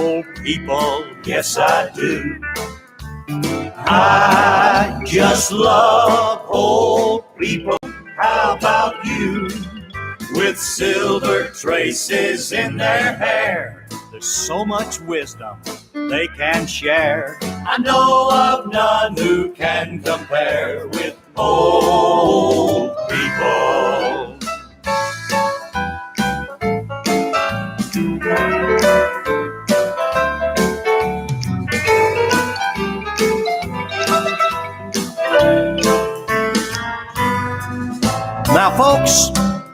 old people, yes I do. I just love old people. How about you? With silver traces in their hair, there's so much wisdom they can share. I know of none who can compare with old people. Now, folks,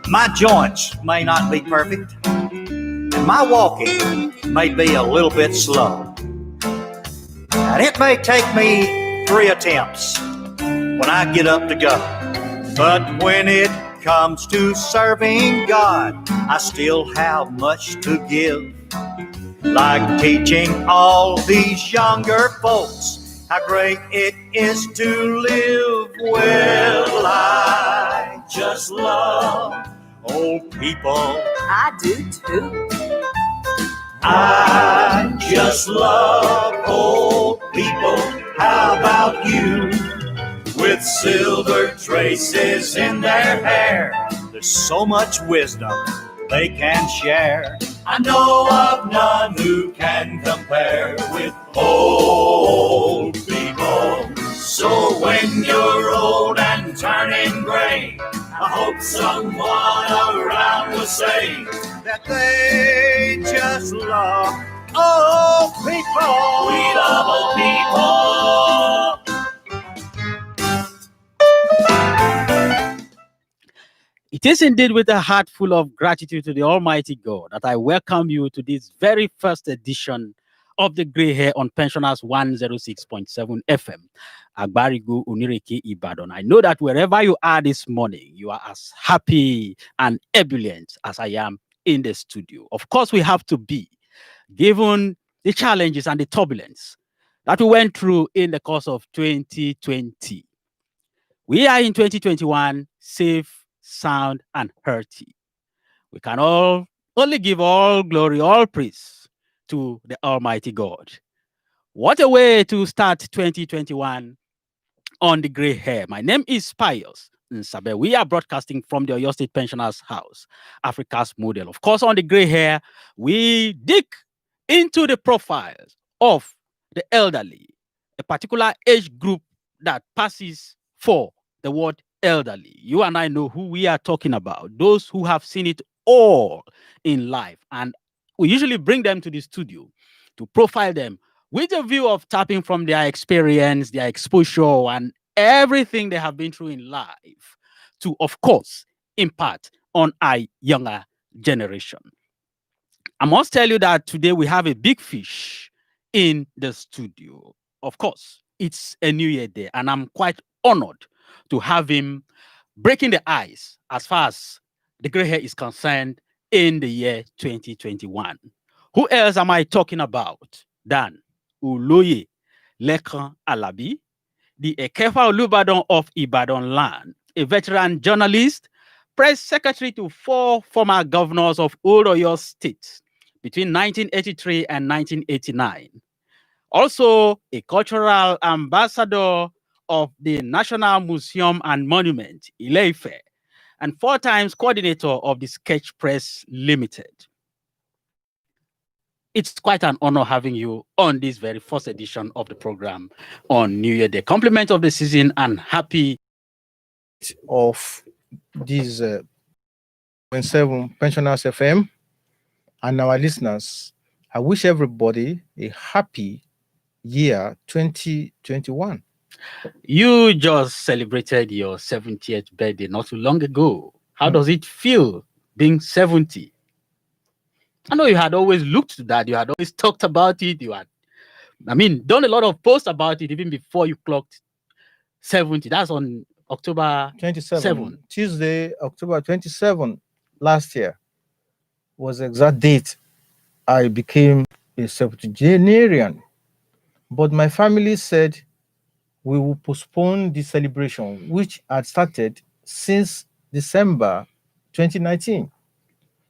my joints may not be perfect, and my walking may be a little bit slow. And it may take me 3 attempts when I get up to go. But when it comes to serving God, I still have much to give. Like teaching all these younger folks how great it is to live. Well, I just love old people. I do too. I just love old people. How about you? With silver traces in their hair, there's so much wisdom they can share. I know of none who can compare with old people. So when you're old and turning gray, I hope someone around will say that they just love old people. We love old people. It is indeed with a heart full of gratitude to the Almighty God that I welcome you to this very first edition of the Grey Hair on Pensioners 106.7 FM, Agbarigu, Onireke, Ibadan. I know that wherever you are this morning, you are as happy and ebullient as I am in the studio. Of course, we have to be, given the challenges and the turbulence that we went through in the course of 2020. We are in 2021, safe, sound, and hearty. We can only give all glory, all praise to the Almighty God. What a way to start 2021 on the Grey Hair. My name is Pius Nsabe. We are broadcasting from the Oyo State Pensioners House, Africa's model. Of course, on the Grey Hair, we dig into the profiles of the elderly, a particular age group that passes for the word elderly. You and I know who we are talking about, those who have seen it all in life. And we usually bring them to the studio to profile them with a view of tapping from their experience, their exposure, and everything they have been through in life to, of course, impart on our younger generation. I must tell you that today we have a big fish in the studio. Of course, it's a New Year day, and I'm quite honored to have him breaking the ice as far as the Grey Hair is concerned in the year 2021. Who else am I talking about than Uloye Lekan Alabi, the Ekefa Olubadan of Ibadan land, a veteran journalist, press secretary to 4 former governors of Old Oyo State between 1983 and 1989. Also, a cultural ambassador of the National Museum and Monument, Ile-Ife, and 4 times coordinator of the Sketch Press Limited. It's quite an honor having you on this very first edition of the program on New Year Day. Compliment of the season and happy of this 7 Pensioners FM and our listeners. I wish everybody a happy year 2021. You just celebrated your 70th birthday not too long ago. How does it feel being 70? I know you had always looked to that. You had always talked about it. You had, done a lot of posts about it even before you clocked 70. That's on October 27. Tuesday, October 27 last year was the exact date I became a septuagenarian. But my family said we will postpone the celebration, which had started since December 2019.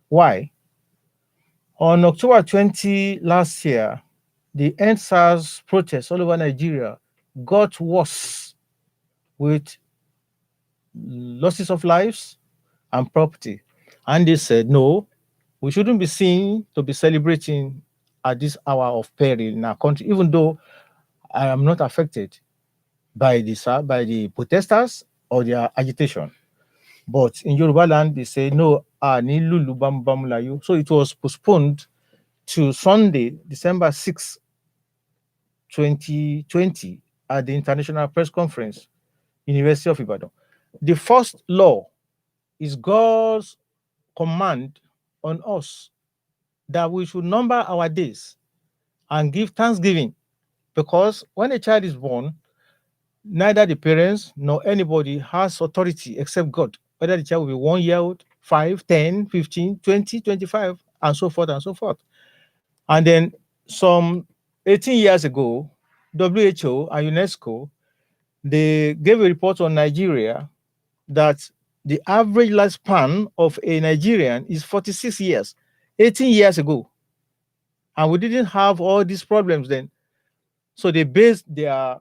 Why? On October 20 last year, the NSAS protests all over Nigeria got worse with losses of lives and property. And they said, no, we shouldn't be seen to be celebrating at this hour of peril in our country, even though I am not affected by the protesters or their agitation. But in Yoruba land, they say, no, ni lulu bam bam layo. So it was postponed to Sunday, December 6, 2020, at the International Press Conference, University of Ibadan. The first law is God's command on us that we should number our days and give thanksgiving, because when a child is born, neither the parents nor anybody has authority except God, whether the child will be 1 year old, 5, 10, 15, 20, 25, and so forth and so forth. And then some 18 years ago, WHO and UNESCO, they gave a report on Nigeria that the average lifespan of a Nigerian is 46 years, 18 years ago. And we didn't have all these problems then. So they based their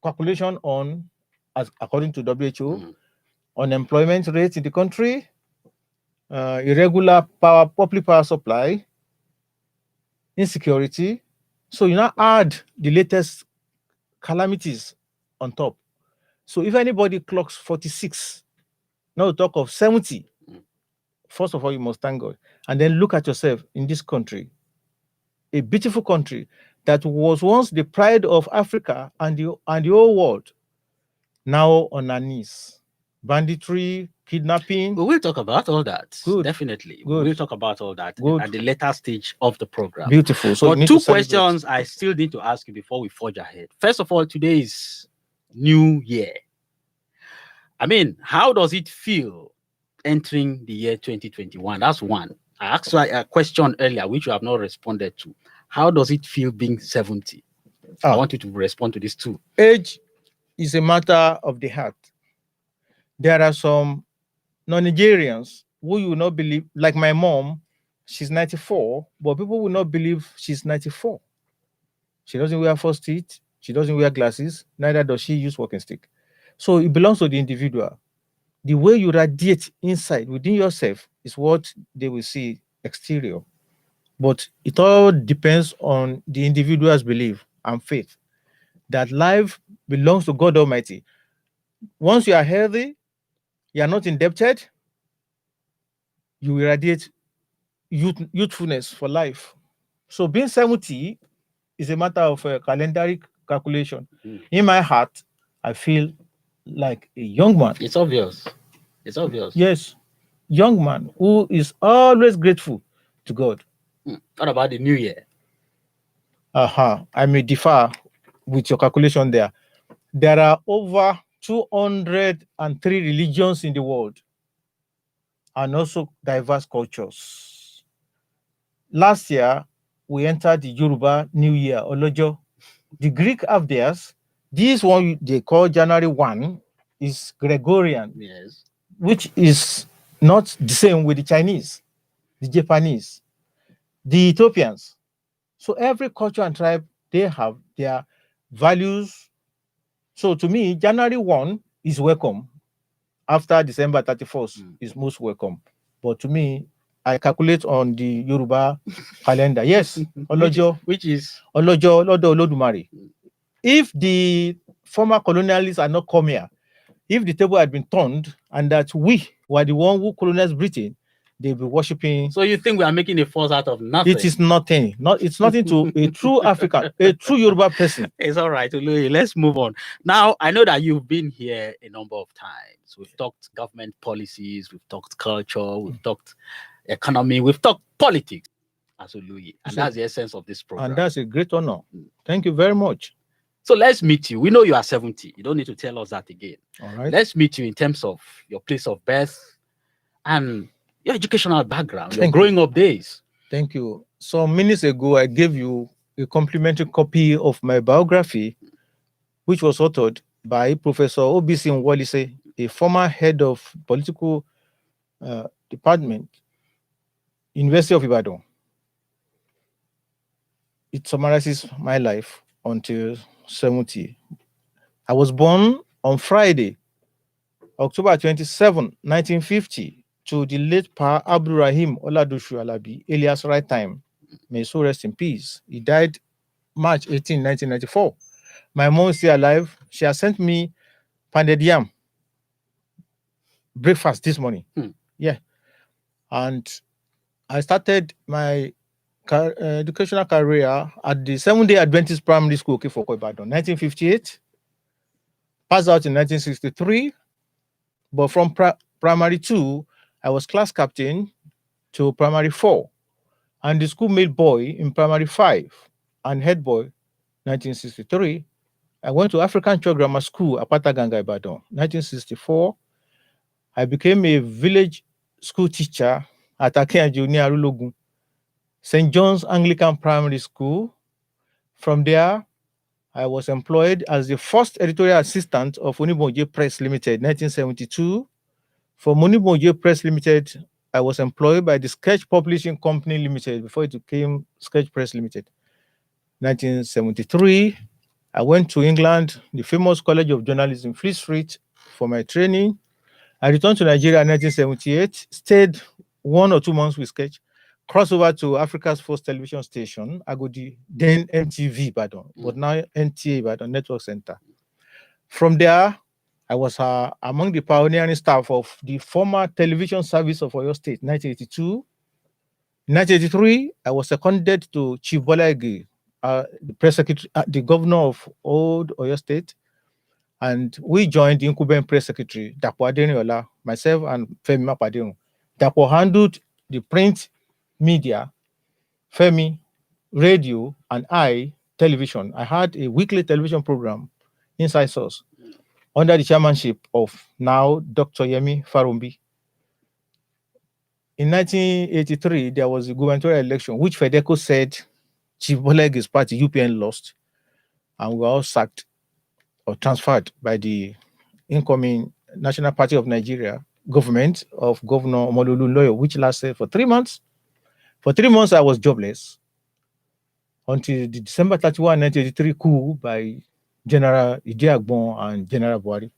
calculation on, as according to WHO, unemployment rate in the country, irregular public power supply, insecurity. So you now add the latest calamities on top. So if anybody clocks 46, now talk of 70, first of all, you must thank God. And then look at yourself in this country, a beautiful country that was once the pride of Africa and the whole world, now on our knees. Banditry, kidnapping. We will talk about all that. Good. Definitely. Good. We will talk about all that Good. at the later stage of the program. Beautiful. So you but need two to celebrate. questions I still need to ask you before we forge ahead. First of all, today is New Year. I mean, how does it feel entering the year 2021? That's one. I asked you a question earlier, which you have not responded to. How does it feel being 70? I want you to respond to this too. Age is a matter of the heart. There are some non-Nigerians who you will not believe, like my mom, she's 94, but people will not believe she's 94. She doesn't wear false teeth, she doesn't wear glasses, neither does she use walking stick. So it belongs to the individual. The way you radiate inside within yourself is what they will see exterior. But it all depends on the individual's belief and faith that life belongs to God Almighty. Once you are healthy, you are not indebted, you will radiate youthfulness for life. So being 70 is a matter of calendaric calculation. In my heart, I feel like a young man. It's obvious. It's obvious. Yes, young man who is always grateful to God. What about the New Year? I may differ with your calculation there. There are over 203 religions in the world and also diverse cultures. Last year, we entered the Yoruba New Year, Olojo. The Greek have theirs. This one they call January 1 is Gregorian, Yes. which is not the same with the Chinese, the Japanese, the Ethiopians. So every culture and tribe, they have their values. So to me, January 1 is welcome. After December 31st is most welcome. But to me, I calculate on the Yoruba calendar. Yes, Olojo, which is Olojo, Lodo Olodumare. If the former colonialists are not come here, if the table had been turned and that we were the one who colonized Britain, they'll be worshipping. So you think we are making a fuss out of nothing? It is nothing. It's nothing to a true African, a true Yoruba person. It's all right, Louis. Let's move on. Now, I know that you've been here a number of times. We've talked government policies, we've talked culture, we've talked economy, we've talked politics as Louis. And that's the essence of this program. And that's a great honor. Thank you very much. So let's meet you. We know you are 70. You don't need to tell us that again. All right. Let's meet you in terms of your place of birth and your educational background, your growing up days. Thank you. Some minutes ago, I gave you a complimentary copy of my biography, which was authored by Professor Obisi Nwolise, a former head of political department, University of Ibadan. it summarizes my life until 70. I was born on Friday, October 27, 1950, to the late Pa Abdurrahim Oladushu Alabi, alias Right Time. May his soul rest in peace. He died March 18, 1994. My mom is still alive. She has sent me pounded yam breakfast this morning. Yeah. And I started my educational career at the Seventh-day Adventist Primary School, Kifoko, Ibadan, 1958. Passed out in 1963. But from primary 2, I was class captain to primary 4. And the schoolmate boy in primary 5 and head boy, 1963. I went to African Church Grammar School, Apata Ganga, Ibadan, 1964. I became a village school teacher at Akeaju near Arulogun, St. John's Anglican Primary School. From there, I was employed as the first editorial assistant of Onibonje Press Limited, 1972. For Onibonje Press Limited, I was employed by the Sketch Publishing Company Limited before it became Sketch Press Limited. 1973, I went to England, the famous College of Journalism, Fleet Street, for my training. I returned to Nigeria in 1978, stayed 1 or 2 months with Sketch, crossed over to Africa's first television station, Agodi, then MTV Ibadan, but now NTA Ibadan Network Center. From there, I was among the pioneering staff of the former television service of Oyo State, 1982. In 1983, I was seconded to Chief Bola Ige, the press secretary, the governor of old Oyo State, and we joined the incumbent press secretary, Dapo Adeniola, myself and Femi Mapadero. Dapo handled the print media, Femi, radio, and I, television. I had a weekly television program, Inside Source, under the chairmanship of now Dr. Yemi Farumbi. In 1983, there was a gubernatorial election, which Fedeco said Chief Bolege's party, UPN, lost, and we were all sacked or transferred by the incoming National Party of Nigeria government of Governor Omololu Loyo, which lasted for 3 months. For 3 months, I was jobless until the December 31, 1983 coup by General Idiagbon and General Buhari,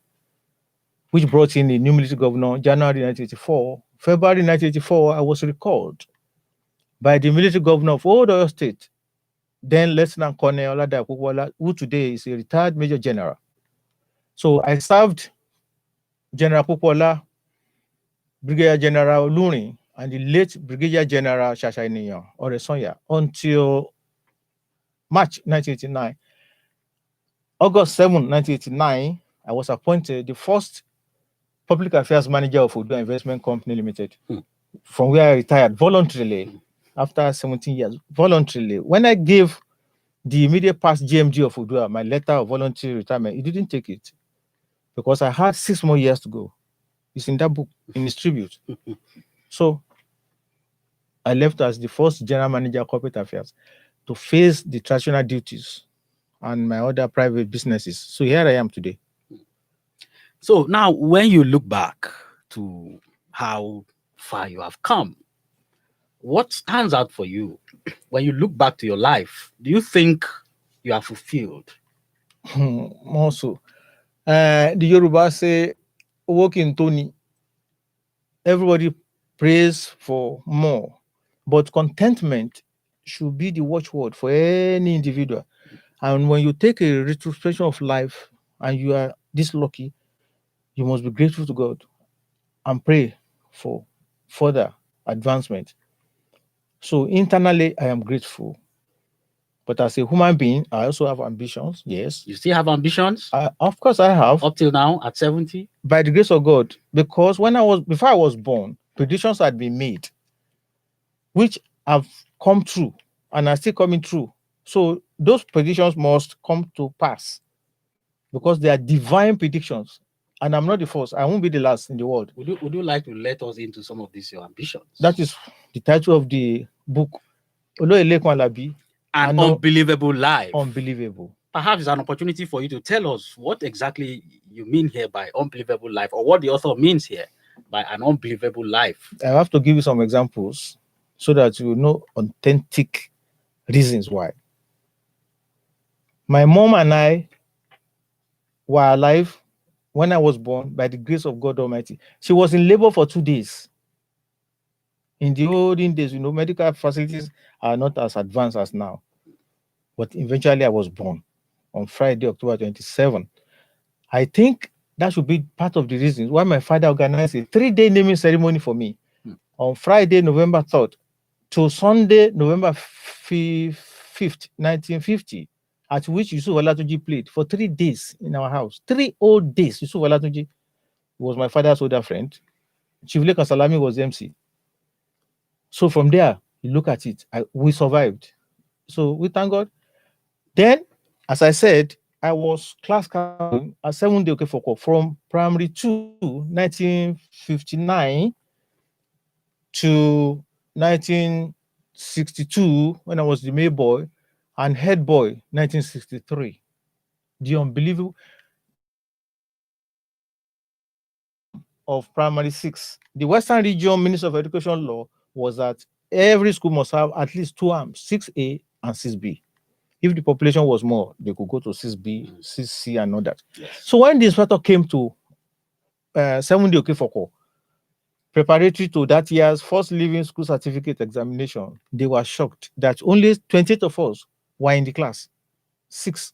which brought in a new military governor January 1984. February 1984, I was recalled by the military governor of Old Oyo State, then Lieutenant Colonel Olada Akukwala, who today is a retired Major General. So I served General Popola, Brigadier General Luni, and the late Brigadier General Shashainiyan Oresonya until March 1989. August 7, 1989, I was appointed the first public affairs manager of Odua Investment Company Limited, from where I retired voluntarily after 17 years, voluntarily. When I gave the immediate past GMD of Odua my letter of voluntary retirement, he didn't take it because I had 6 more years to go. It's in that book, in his tribute. So I left as the first general manager of corporate affairs to face the traditional duties and my other private businesses. So here I am today. So now, when you look back to how far you have come, what stands out for you when you look back to your life? Do you think you are fulfilled? Also, the Yoruba say, "Working Tony." Everybody prays for more, but contentment should be the watchword for any individual. And when you take a retrospection of life and you are this lucky, you must be grateful to God and pray for further advancement. So internally, I am grateful. But as a human being, I also have ambitions. Yes. You still have ambitions? Of course, I have. Up till now, at 70? By the grace of God, because before I was born, predictions had been made, which have come true and are still coming true. So those predictions must come to pass because they are divine predictions. And I'm not the first. I won't be the last in the world. Would you like to let us into some of these your ambitions? That is the title of the book. An Unbelievable Life. Unbelievable. Perhaps it's an opportunity for you to tell us what exactly you mean here by unbelievable life, or what the author means here by an unbelievable life. I have to give you some examples so that you know authentic reasons why. My mom and I were alive when I was born by the grace of God Almighty. She was in labor for 2 days. In the olden days, medical facilities are not as advanced as now. But eventually, I was born on Friday, October 27. I think that should be part of the reasons why my father organized a 3-day naming ceremony for me on Friday, November 3rd to Sunday, November 5th, 1950, at which Yusuf Olatunji played for 3 days in our house. 3 whole days. Yusuf Olatunji was my father's older friend. Chief Lake Salami was MC. So from there, you look at it, we survived. So we thank God. Then, as I said, I was class captain at 7-day Okefoko from primary 2, 1959 to 1962 when I was the May boy, and head boy 1963. The unbelievable of primary 6. The Western Region Minister of Education law was that every school must have at least 2 arms, 6A and 6B. If the population was more, they could go to 6B, 6C, and all that. Yes. So when the inspector came to 7-day Okefoko, preparatory to that year's first living school certificate examination, they were shocked that only 28 of us were in the class. 6,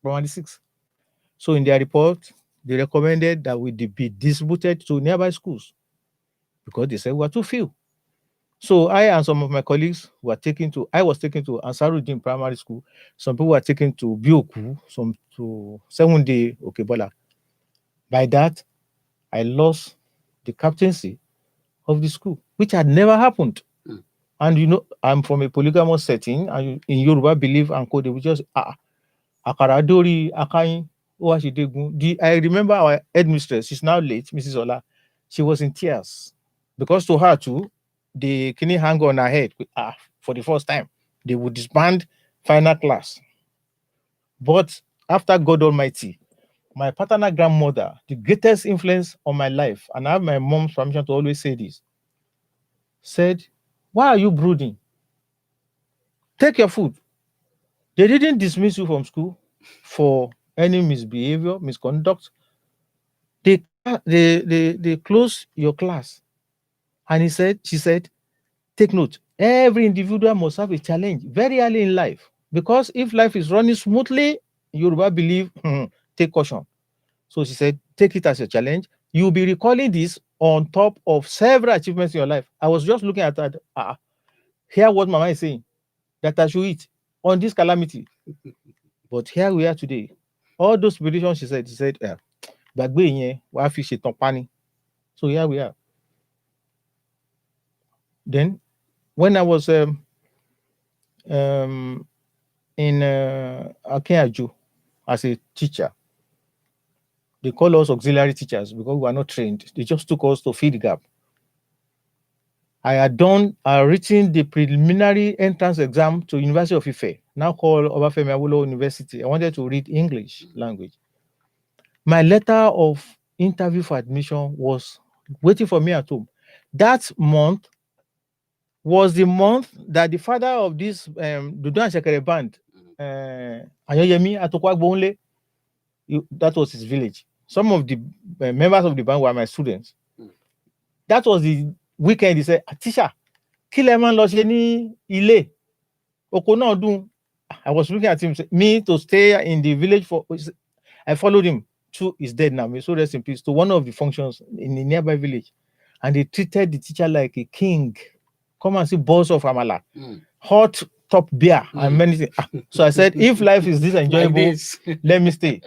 primary 6. So in their report, they recommended that we be distributed to nearby schools because they said we were too few. So I and some of my colleagues were taken to, I was taken to Ansaruddin Primary School. Some people were taken to Bioku, some to 7-day Okebola. By that, I lost the captaincy of the school, which had never happened. And I'm from a polygamous setting, and in Yoruba belief and code, they would just Akaradori, Akain, Oashidegun. I remember our headmistress, she's now late, Mrs. Ola. She was in tears because to her too, the kidney hang on her head for the first time. They would disband final class. But after God Almighty, my paternal grandmother, the greatest influence on my life, and I have my mom's permission to always say this, said, "Why are you brooding? Take your food." They didn't dismiss you from school for any misbehavior, misconduct. They closed your class. And she said, take note, every individual must have a challenge very early in life. Because if life is running smoothly, Yoruba believe, take caution. So she said, take it as a challenge. You'll be recalling this on top of several achievements in your life. I was just looking at that. Hear what Mama is saying, that I should eat on this calamity. But here we are today. All those predictions she said, so here we are. Then, when I was in Akeaju as a teacher, they call us auxiliary teachers because we were not trained. They just took us to fill the gap. I had written the preliminary entrance exam to University of Ife, now called Obafemi Awolowo University. I wanted to read English language. My letter of interview for admission was waiting for me at home. That month was the month that the father of this Dudu and Shekere band, Ayoyemi Atokwagbounle, that was his village. Some of the members of the band were my students. That was the weekend. He said, "Teacher, kí lẹ máa ń lọ ṣe ní ilé? Oko náà dùn." I was looking at him, me to stay in the village for. I followed him. He's dead now. May so rest in peace. To one of the functions in the nearby village, and they treated the teacher like a king. Come and see balls of amala, hot top beer, and many things. So I said, if life is this enjoyable, Like this. let me stay.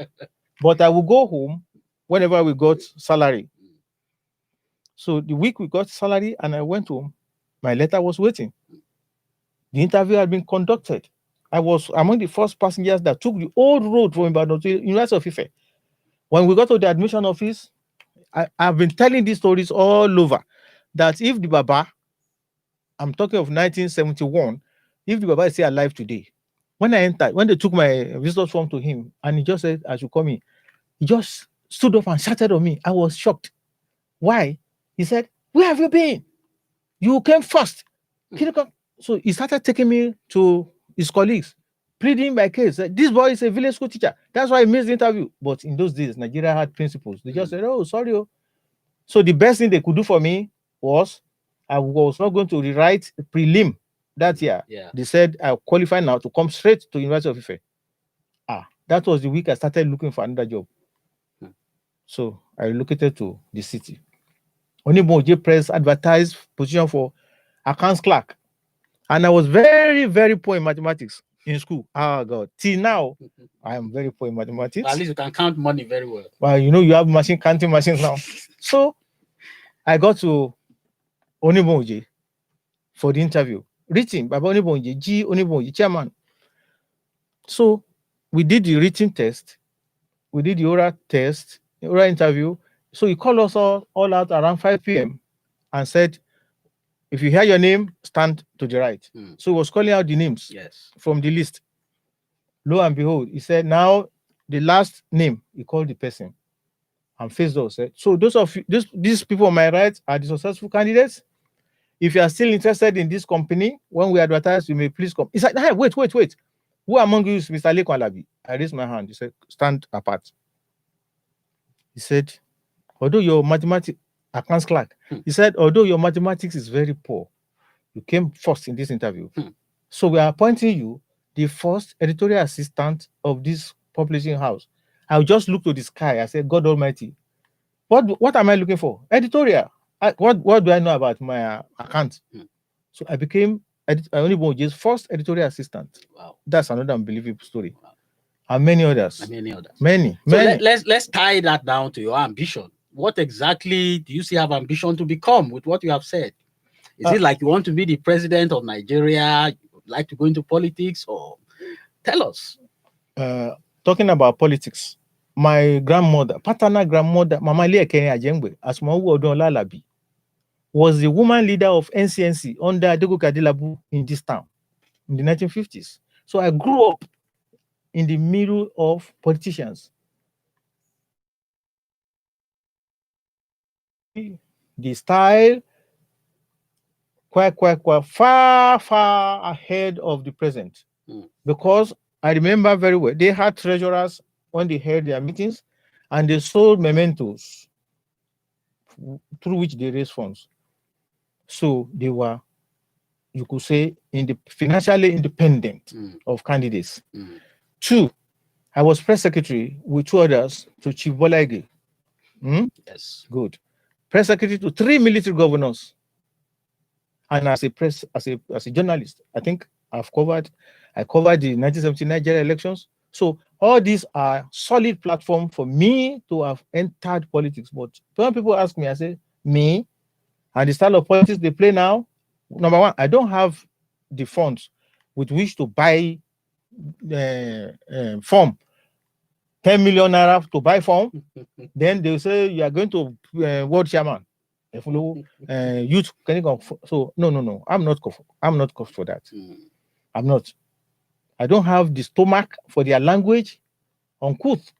But I will go home whenever we got salary. So the week we got salary and I went home, my letter was waiting. The interview had been conducted. I was among the first passengers that took the old road from Ibadan to University of Ife. When we got to the admission office, I've been telling these stories all over, that if the Baba, I'm talking of 1971, if the Baba is still alive today, when I entered, when they took my visitor's form to him, and he just said I should come in, he just stood up and shouted on me. I was shocked. Why? He said, "Where have you been? You came first." So he started taking me to his colleagues. pleading my case. This boy is a village school teacher. That's why I missed the interview. But in those days, Nigeria had principles. They just said, oh, sorry. Oh. So the best thing they could do for me was I was not going to rewrite prelim that year. Yeah. They said I qualify now to come straight to University of Ife. That was the week I started looking for another job. So I relocated to the city. Onibonje Press advertised position for accounts clerk. And I was very, very poor in mathematics in school. Oh, God. Till now, I am very poor in mathematics. At least you can count money very well. Well, you have counting machines now. So I got to Onibonje for the interview. Written by Onibonje, G. Onibonje, chairman. So we did the written test. We did the oral test, the oral interview. So he called us all out around 5 p.m. and said, if you hear your name, stand to the right. So he was calling out the names from the list. Lo and behold, he said, now the last name, he called the person and faced us. So those of you, these people on my right are the successful candidates. If you are still interested in this company, when we advertise, you may please come. He said, hey, wait. Who among you is Mr. Lekon Alabi? I raised my hand. He said, stand apart. He said, although your mathematics, accounts clerk, he said, although your mathematics is very poor, you came first in this interview. So we are appointing you the first editorial assistant of this publishing house. I'll just look to the sky. I said, God Almighty, what am I looking for? Editorial. What do I know about my account? So I became Onibonje's first editorial assistant. Wow. That's another unbelievable story. Wow. And many others. Many. So let's tie that down to your ambition. What exactly do you still have ambition to become with what you have said? Is it like you want to be the president of Nigeria? You would like to go into politics? Or tell us. Talking about politics, my grandmother, paternal grandmother, Mama Liekene Ajengbe, Asmawu Odun Olalabi, was the woman leader of NCNC under Adegoke Adelabu in this town in the 1950s. So I grew up in the middle of politicians. The style quite far ahead of the present. Because I remember very well, they had treasurers when they held their meetings and they sold mementos through which they raised funds. So they were, you could say, financially independent of candidates. 2, I was press secretary with 2 others to Chief Bola Ige. Yes. Good. Press secretary to 3 military governors. And as a journalist, I think I covered the 1979 Nigeria elections. So all these are solid platform for me to have entered politics. But when people ask me, I say, me and the style of politics they play now, number one, I don't have the funds with which to buy form. 10 million naira to buy form. Then they'll say you are going to world chairman. Youth can you go? So no. I'm not for that. I'm not. I don't have the stomach for their language, uncouth.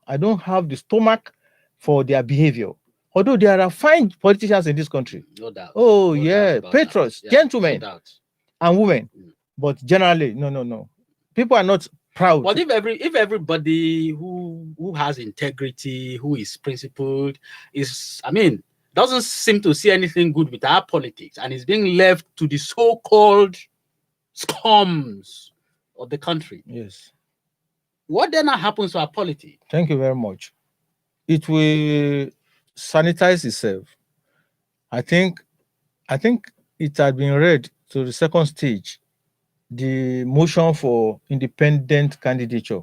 I don't have the stomach for their behavior. Although there are fine politicians in this country. No doubt. Oh, yeah, patriots, gentlemen, and women. But generally, no. People are not proud. But if everybody who has integrity, who is principled, doesn't seem to see anything good with our politics and is being left to the so-called scums of the country. Yes. What then happens to our polity? Thank you very much. It will sanitize itself. I think it had been read to the second stage, the motion for independent candidature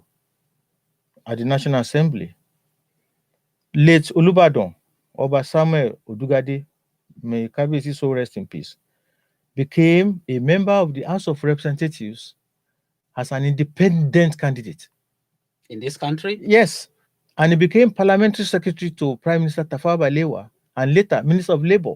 at the National Assembly. Late Olubadan, Oba Samuel Odugade, may Kabiyesi so rest in peace, became a member of the House of Representatives as an independent candidate. In this country? Yes. And he became parliamentary secretary to Prime Minister Tafawa Balewa and later Minister of Labour.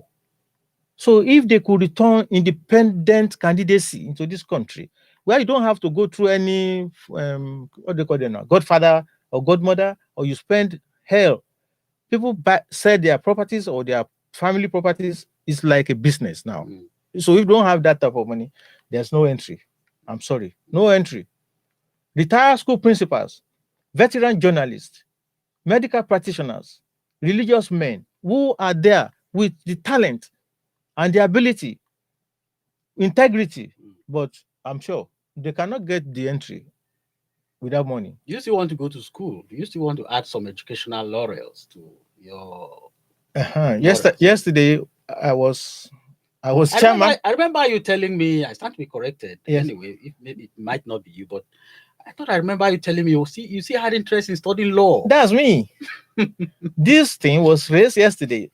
So if they could return independent candidacy into this country, where you don't have to go through any, what they call them now, godfather or godmother, or you spend hell. People sell their properties or their family properties. It's like a business now. So if you don't have that type of money, there's no entry. I'm sorry, no entry. retired school principals, veteran journalists, medical practitioners, religious men who are there with the talent and the ability, integrity, but I'm sure they cannot get the entry without money. Do you still want to go to school? Do you still want to add some educational laurels to your laurels? Yesterday, I was chairman. I remember you telling me, I stand to be corrected. Yes. Anyway, maybe it might not be you, but I thought I remember you telling me you see had interest in studying law. That's me. This thing was raised yesterday.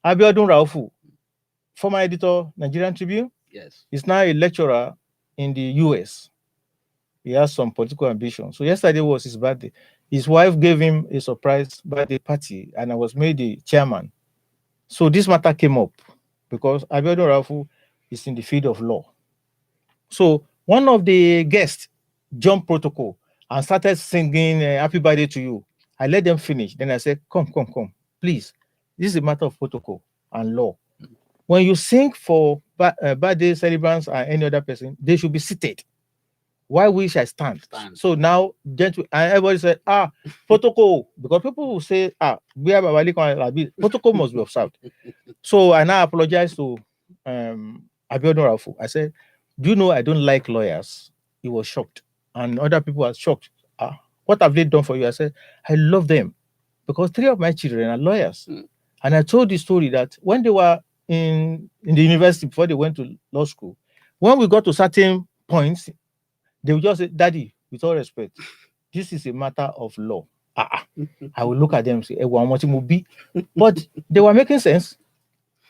Abiodun Raufu, former editor, Nigerian Tribune, Yes. is now a lecturer in the US. He has some political ambition. So yesterday was his birthday. His wife gave him a surprise birthday party, and I was made the chairman. So this matter came up because Abiodun Raufu is in the field of law. So one of the guests jumped protocol and started singing "Happy Birthday to You." I let them finish. Then I said, "Come, please. This is a matter of protocol and law. When you sing for birthday celebrants or any other person, they should be seated. Why we shall stand?" So now, and everybody said, protocol, because people will say, protocol must be observed. So I now apologize to Abiodun Raufu. I said, "Do you know I don't like lawyers?" He was shocked, and other people were shocked. What have they done for you? I said, "I love them because 3 of my children are lawyers." And I told the story that when they were in the university, before they went to law school, when we got to certain points, they would just say, "Daddy, with all respect, this is a matter of law." I will look at them and say, but they were making sense.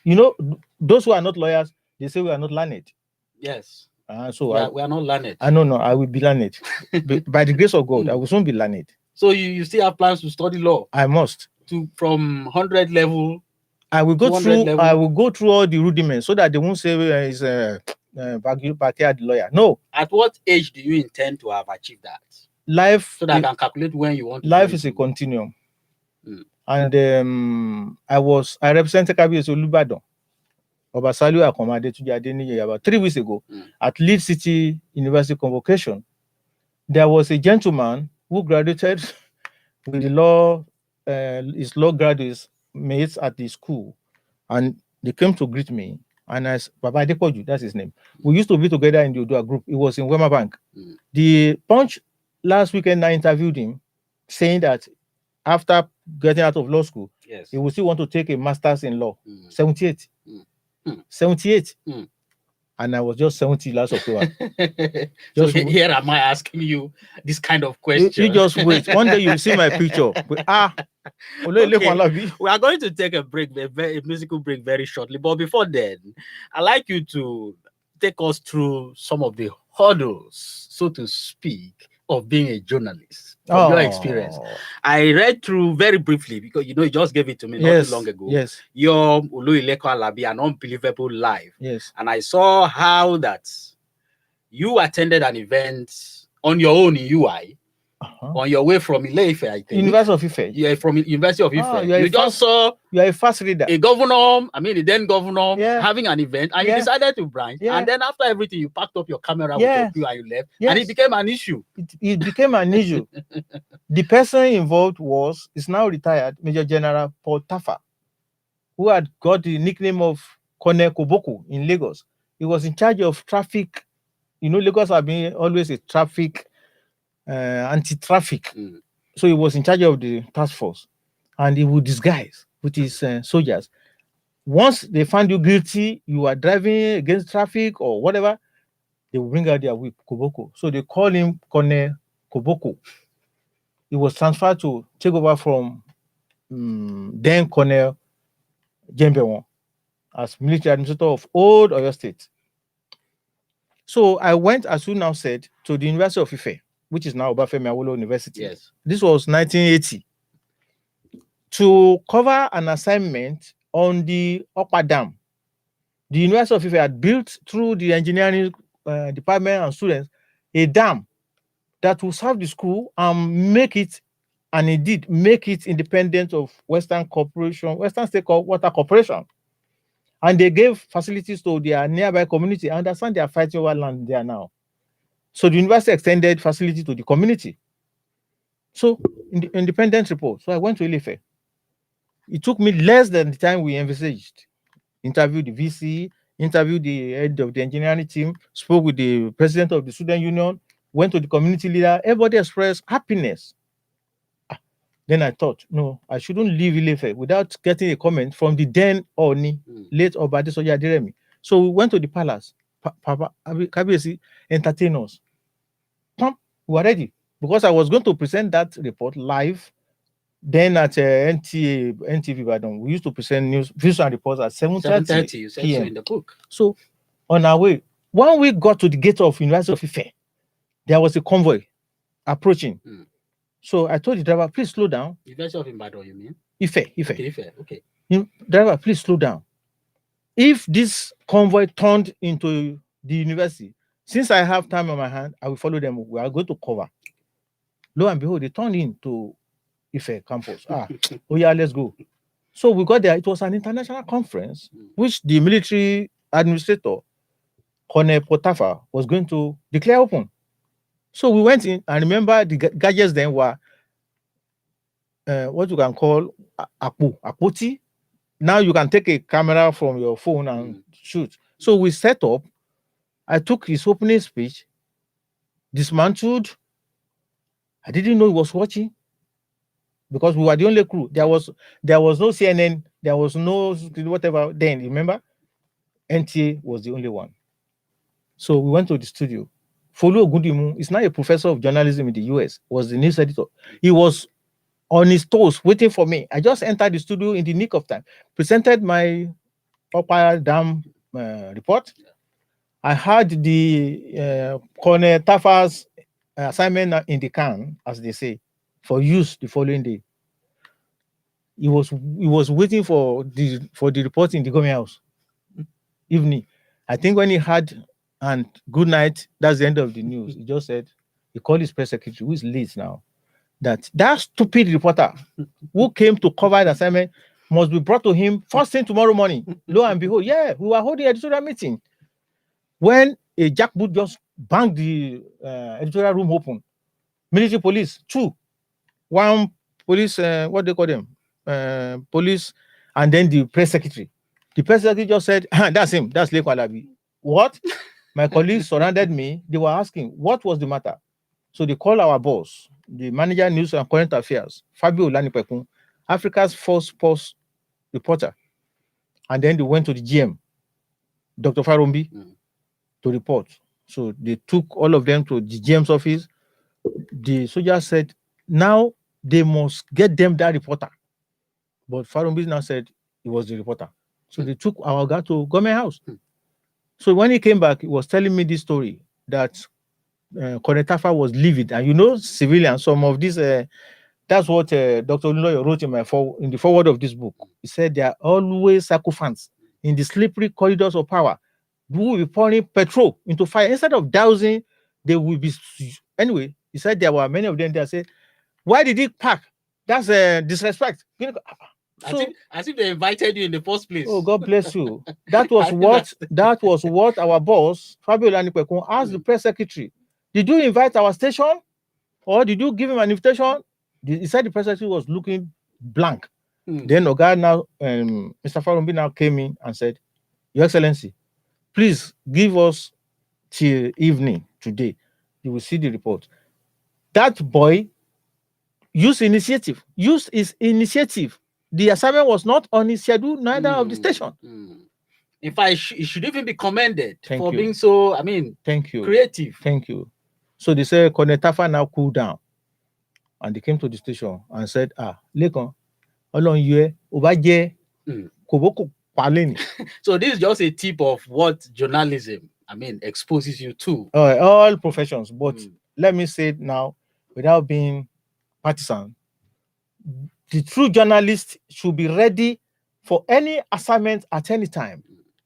You know, those who are not lawyers, they say we are not learned. Yes. So we are not learned. I know, I will be learned. By the grace of God, I will soon be learned. So you still have plans to study law? I must. From 100 level. I will go through all the rudiments so that they won't say it's backyard lawyer. No. At what age do you intend to have achieved that? Life. So that I can calculate when you want to. Life is a continuum. And I represented Pius Olubadan, Obasalu Akomade Tujade about 3 weeks ago at Leeds City University convocation. There was a gentleman who graduated with the law, his law graduates mates at the school, and they came to greet me. And as Baba Adepoju, that's his name. We used to be together in the Odua group. It was in Wema Bank. The Punch last weekend I interviewed him, saying that after getting out of law school, he would still want to take a master's in law. 78. 78. And I was just 70 last October. So here am I asking you this kind of question. You just wait. One day you'll see my picture. Okay. We are going to take a break, a musical break very shortly. But before then, I'd like you to take us through some of the hurdles, so to speak, of being a journalist. From your experience. I read through very briefly, because you just gave it to me not too long ago. Yes. Your Uluileko Alabi, An Unbelievable Life. Yes. And I saw how that you attended an event on your own in UI on your way from Ile-Ife, I think. University of Ife. Yeah, from University of Ife. You just saw you are a fast reader. A governor, the then governor, having an event, and you decided to branch. And then after everything, you packed up your camera with your crew and you left. And it became an issue. It became an issue. The person involved is now retired Major General Paul Tafa, who had got the nickname of Kone Koboko in Lagos. He was in charge of traffic. Lagos have been always a traffic, anti-traffic. So he was in charge of the task force. And he would disguise with his soldiers. Once they find you guilty, you are driving against traffic or whatever, they will bring out their whip, Koboko. So they call him Kone Koboko. He was transferred to take over from then Colonel Jembewon as military administrator of Old Oyo State. So I went, as you now said, to the University of Ife, which is now Obafemi Awolowo University. Yes. This was 1980. To cover an assignment on the Okpa Dam. The University of Ife had built through the engineering department and students a dam that will serve the school and make it independent of Western State Water Corporation. And they gave facilities to their nearby community. I understand they are fighting over land there now. So the university extended facility to the community. So in the independent report, so I went to Ilefe. It took me less than the time we envisaged. Interviewed the VC, interviewed the head of the engineering team, spoke with the president of the student union, went to the community leader. Everybody expressed happiness. Then I thought, no, I shouldn't leave Ilefe without getting a comment from the then Oni, late Obadesoja Aderemi. So we went to the palace. Papa Kabiyesi entertain us. Pump, we were ready because I was going to present that report live. Then at NTV Badon, we used to present views and reports at 7:30 you said so p.m. in the book. So on our way, when we got to the gate of University of Ife, there was a convoy approaching. So I told the driver, please slow down. University of Ibadan, you mean? Ife. Okay, Ife. Okay. Driver, please slow down. If this convoy turned into the university, since I have time on my hand, I will follow them. We are going to cover. Lo and behold, they turned into Ife campus. Oh yeah, let's go. So we got there. It was an international conference, which the military administrator, Colonel Potafa, was going to declare open. So we went in, and remember the gadgets then were what you can call akpoti. Now you can take a camera from your phone and shoot. So we set up. I took his opening speech, dismantled. I didn't know he was watching because we were the only crew. There was no CNN, there was no whatever. Then remember, NTA was the only one. So we went to the studio. Folu Ogundimu is now a professor of journalism in the US. Was the news editor. He was on his toes waiting for me. I just entered the studio in the nick of time. Presented my Popeye Dam report. I had the Colonel Tafa's assignment in the can, as they say, for use the following day. He was waiting for the report in the government house. Evening. I think when he had and good night, that's the end of the news. He just said, he called his press secretary, who is late now, that stupid reporter who came to cover the assignment must be brought to him first thing tomorrow morning. Lo and behold, we were holding an editorial meeting when a jackboot just banged the editorial room open. Military police, 2. 1 police, what they call them? Police, and then the press secretary. The press secretary just said, that's him, that's Leko Alabi. What? My colleagues surrounded me. They were asking, what was the matter? So they called our boss, the manager, news and current affairs, Fabio Lanipekun, Africa's first sports reporter. And then they went to the GM, Dr. Farombi, to report. So they took all of them to the GM's office. The soldiers said, now they must get them that reporter. But Farombi now said he was the reporter. So they took our guy to government house. So when he came back, he was telling me this story that Colonel Tafa was livid. And civilians, some of these, that's what Dr. Oluloyo wrote in the foreword of this book. He said they are always sycophants in the slippery corridors of power. Who will be pouring petrol into fire. Instead of dousing, they will be... Anyway, he said there were many of them that said, why did he pack? That's disrespect. As if they invited you in the first place. Oh, God bless you. That was what our boss, Fabio Lanipekun, asked the press secretary. Did you invite our station? Or did you give him an invitation? He said the press secretary was looking blank. Then Oga now, Mr. Farombi now came in and said, Your Excellency, please give us till evening today. You will see the report. That boy used his initiative. The assignment was not on his schedule, neither of the station. In fact, it should even be commended for you. being so, Thank you. Creative. Thank you. So they said, Colonel Tafa now cool down. And they came to the station and said, Lekon, Olon Yue, Obaje, Koboko Paleni. So this is just a tip of what journalism, exposes you to. All professions. But let me say it now, without being partisan, the true journalist should be ready for any assignment at any time.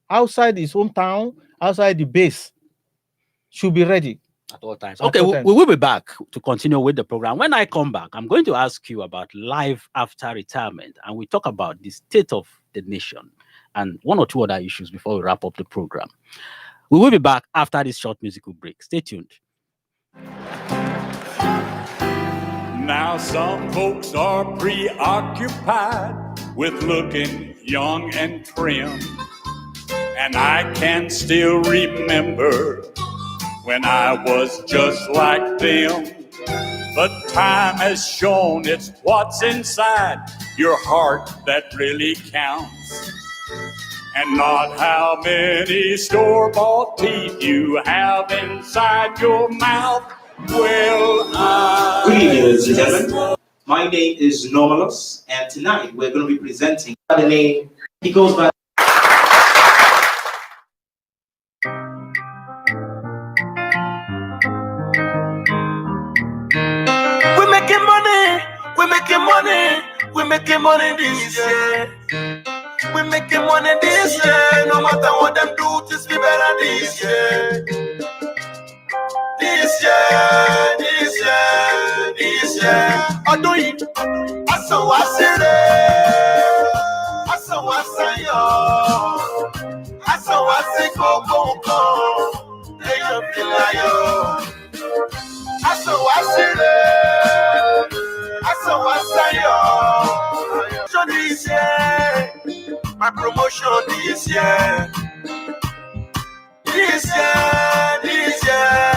Outside his hometown, outside the base, should be ready. At all times. Okay, we will be back to continue with the program. When I come back, I'm going to ask you about life after retirement, and we talk about the state of the nation and 1 or 2 other issues before we wrap up the program. We will be back after this short musical break. Stay tuned. Now some folks are preoccupied with looking young and trim, and I can still remember when I was just like them. But time has shown it's what's inside your heart that really counts, and not how many store-bought teeth you have inside your mouth. Well, Good evening, ladies and gentlemen. My name is Normalus, and tonight we're going to be presenting by the name. He goes by. We're making money, we're making money, we're making money this year. We're making money this year. No matter what them do, just be better this year. This year, this year, this year. I do it. I saw I said it. I saw I say yo. I saw I say go go go. They don't feel like yo. I saw I said it. I saw I say yo. So this year, my promotion this year. This year, this year,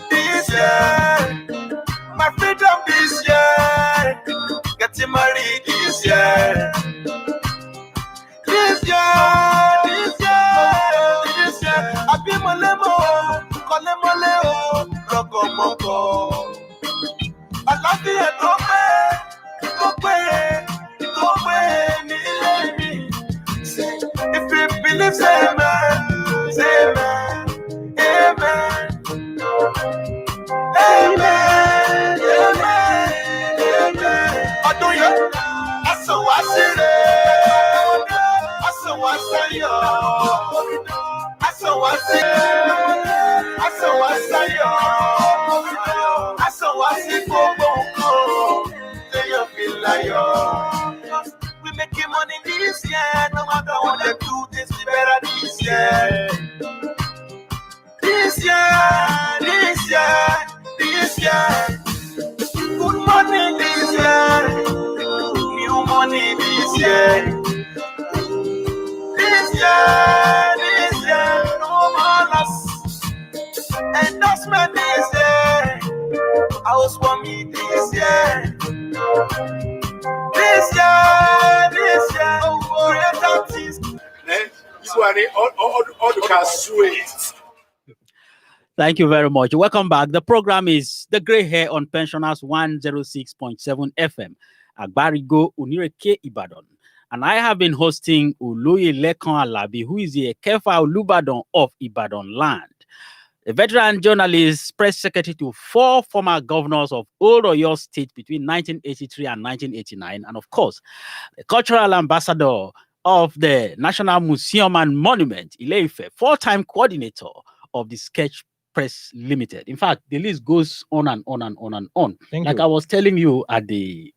this year, my freedom this year, getting married this year. This year, this year, this year, I be my lemo, call Rocco Moco. I love you, go away, me. If you believe, say amen, say amen, amen, amen, amen, amen. I do you, I saw I see it, I saw I say yo, I saw I see it, I saw I say yo, I saw I see go, say you feel like yo. We making money this year, no matter what they do, this be better this year. This year, this year, this year. Good money this year, new money this year. This year, no more loss. Endorsement this year, house for me this year. This year, oh, this one, all the cars sweet. Thank you very much. Welcome back. The program is The Grey Hair on Pensioners 106.7 FM, Agbarigo, Unireke, Ibadan. And I have been hosting Oloye Lekan Alabi, who is the Ekefa Olubadan of Ibadan land, a veteran journalist, press secretary to 4 former governors of Old Oyo State between 1983 and 1989, and of course, the cultural ambassador of the National Museum and Monument, Ile-Ife, 4-time coordinator of the Sketch Press Limited. In fact, the list goes on and on and on and on. Thank like you. I was telling you at the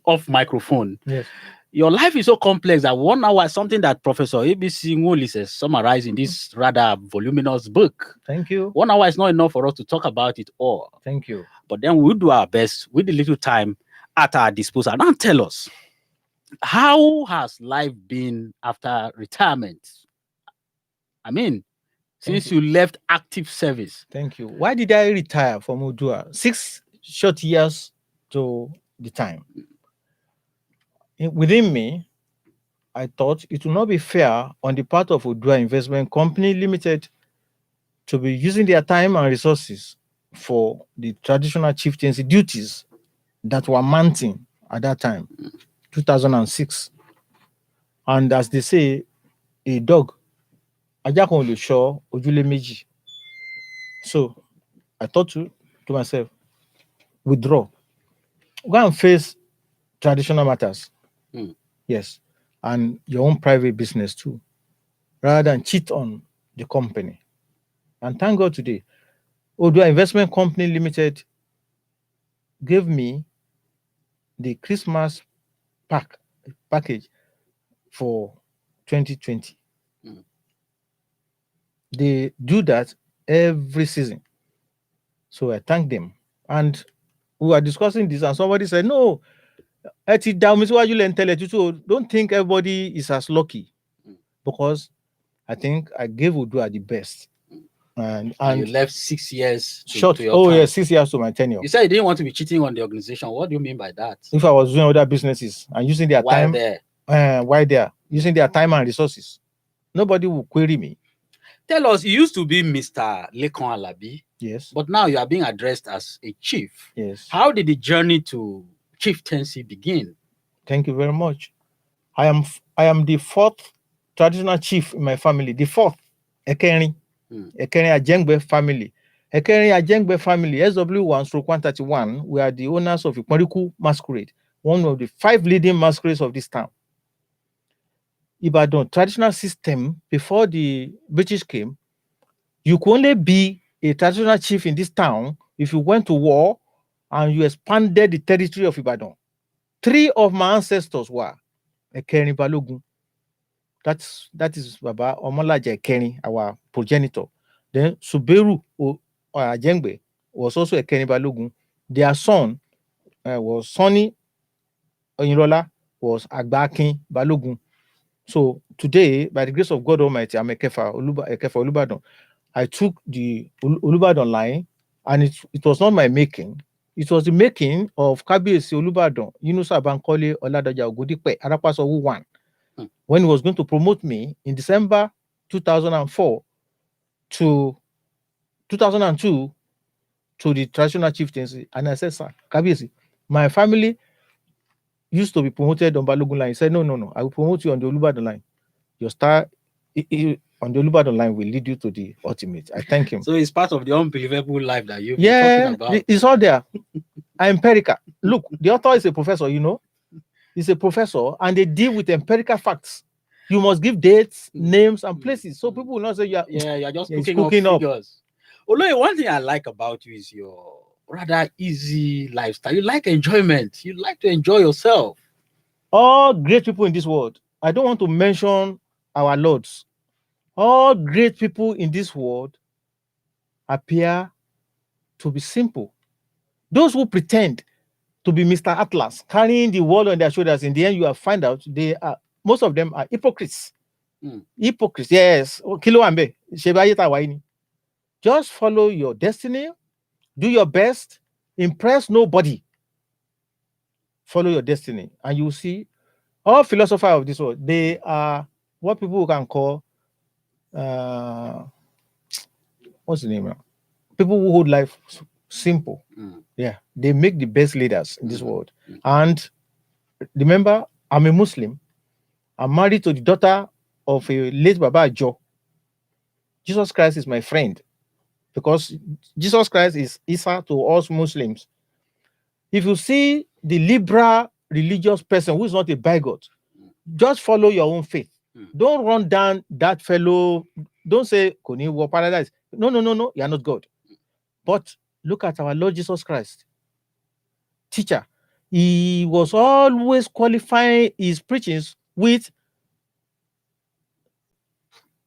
off microphone, Yes. your life is so complex that 1 hour, something that Professor ABC Nwoli says, summarized in this rather voluminous book. Thank you. 1 hour is not enough for us to talk about it all. Thank you. But then we'll do our best with the little time at our disposal. Now tell us, how has life been after retirement? I mean, since you left active service. Thank you. Why did I retire from Odua? 6 short years to the time. Within me, I thought it would not be fair on the part of Odua Investment Company Limited to be using their time and resources for the traditional chieftaincy duties that were mounting at that time, 2006. And as they say, a dog, ajá kan ò lè ṣọ́ ojúlé méjì. So I thought to myself, withdraw. Go and face traditional matters. Yes. And your own private business too, rather than cheat on the company. And thank God today, Odua Investment Company Limited gave me the Christmas package for 2020. They do that every season. So I thank them. And we were discussing this, and somebody said, no, don't think everybody is as lucky, because I think I gave Udua the best. And you And left 6 years short. to your Oh, time. yeah, 6 years to my tenure. You said you didn't want to be cheating on the organization. What do you mean by that? If I was doing other businesses and using their While time, there, why there, using their time and resources, nobody will query me. Tell us, you used to be Mr. Lekon Alabi. Yes. But now you are being addressed as a chief. Yes. How did the journey to chieftaincy begin? Thank you very much. I am the fourth traditional chief in my family. The fourth, Ekeni. Ekeni Ajengbe family. Ekeni Ajengbe family, SW1/131, we are the owners of Ikmoriku Masquerade, one of the 5 leading masquerades of this town. Ibadan traditional system, before the British came, you could only be a traditional chief in this town if you went to war and you expanded the territory of Ibadan. 3 of my ancestors were Ekeni Balogun. That is Baba Omolaje Ekeni, our progenitor. Then Suberu Ajengbe was also Ekeni Balogun. Their son was Sonny Oyinrola, was Agbakin Balogun. So today, by the grace of God Almighty, I'm Ekefa Olubadan. I took the Olubadan line, and it was not my making. It was the making of Kabiyesi Olubadan, Yunusa Bankole Oladoja Ogodipe Arapasowu 1, when he was going to promote me in December 2004 to 2002 to the traditional chieftaincy. And I said, sir, Kabiyesi, my family used to be promoted on Balogun line. He said, no, I will promote you on the Olubadan line. Your star on the Olubadan line will lead you to the ultimate. I thank him. So it's part of the unbelievable life that you've been talking about. It's all there. Empirical. Look, the author is a professor, He's a professor, and they deal with empirical facts. You must give dates, names, and places, so people will not say you're just cooking up figures. Although one thing I like about you is your rather easy lifestyle. You like enjoyment. You like to enjoy yourself. All great people in this world, I don't want to mention our lords. All great people in this world appear to be simple. Those who pretend to be Mr. Atlas, carrying the world on their shoulders, in the end, you will find out most of them are hypocrites. Hypocrites, yes. Just follow your destiny, do your best, impress nobody. Follow your destiny, and you will see all philosophers of this world, they are what people can call what's the name now? People who hold life simple. Yeah, they make the best leaders in this world. And remember, I'm a Muslim. I'm married to the daughter of a late Baba Joe. Jesus Christ is my friend, because Jesus Christ is Isa to us Muslims. If you see the liberal religious person who is not a bigot, just follow your own faith. Don't run down that fellow. Don't say, Koni war paradise. No, you are not God. But look at our Lord Jesus Christ. Teacher, he was always qualifying his preachings with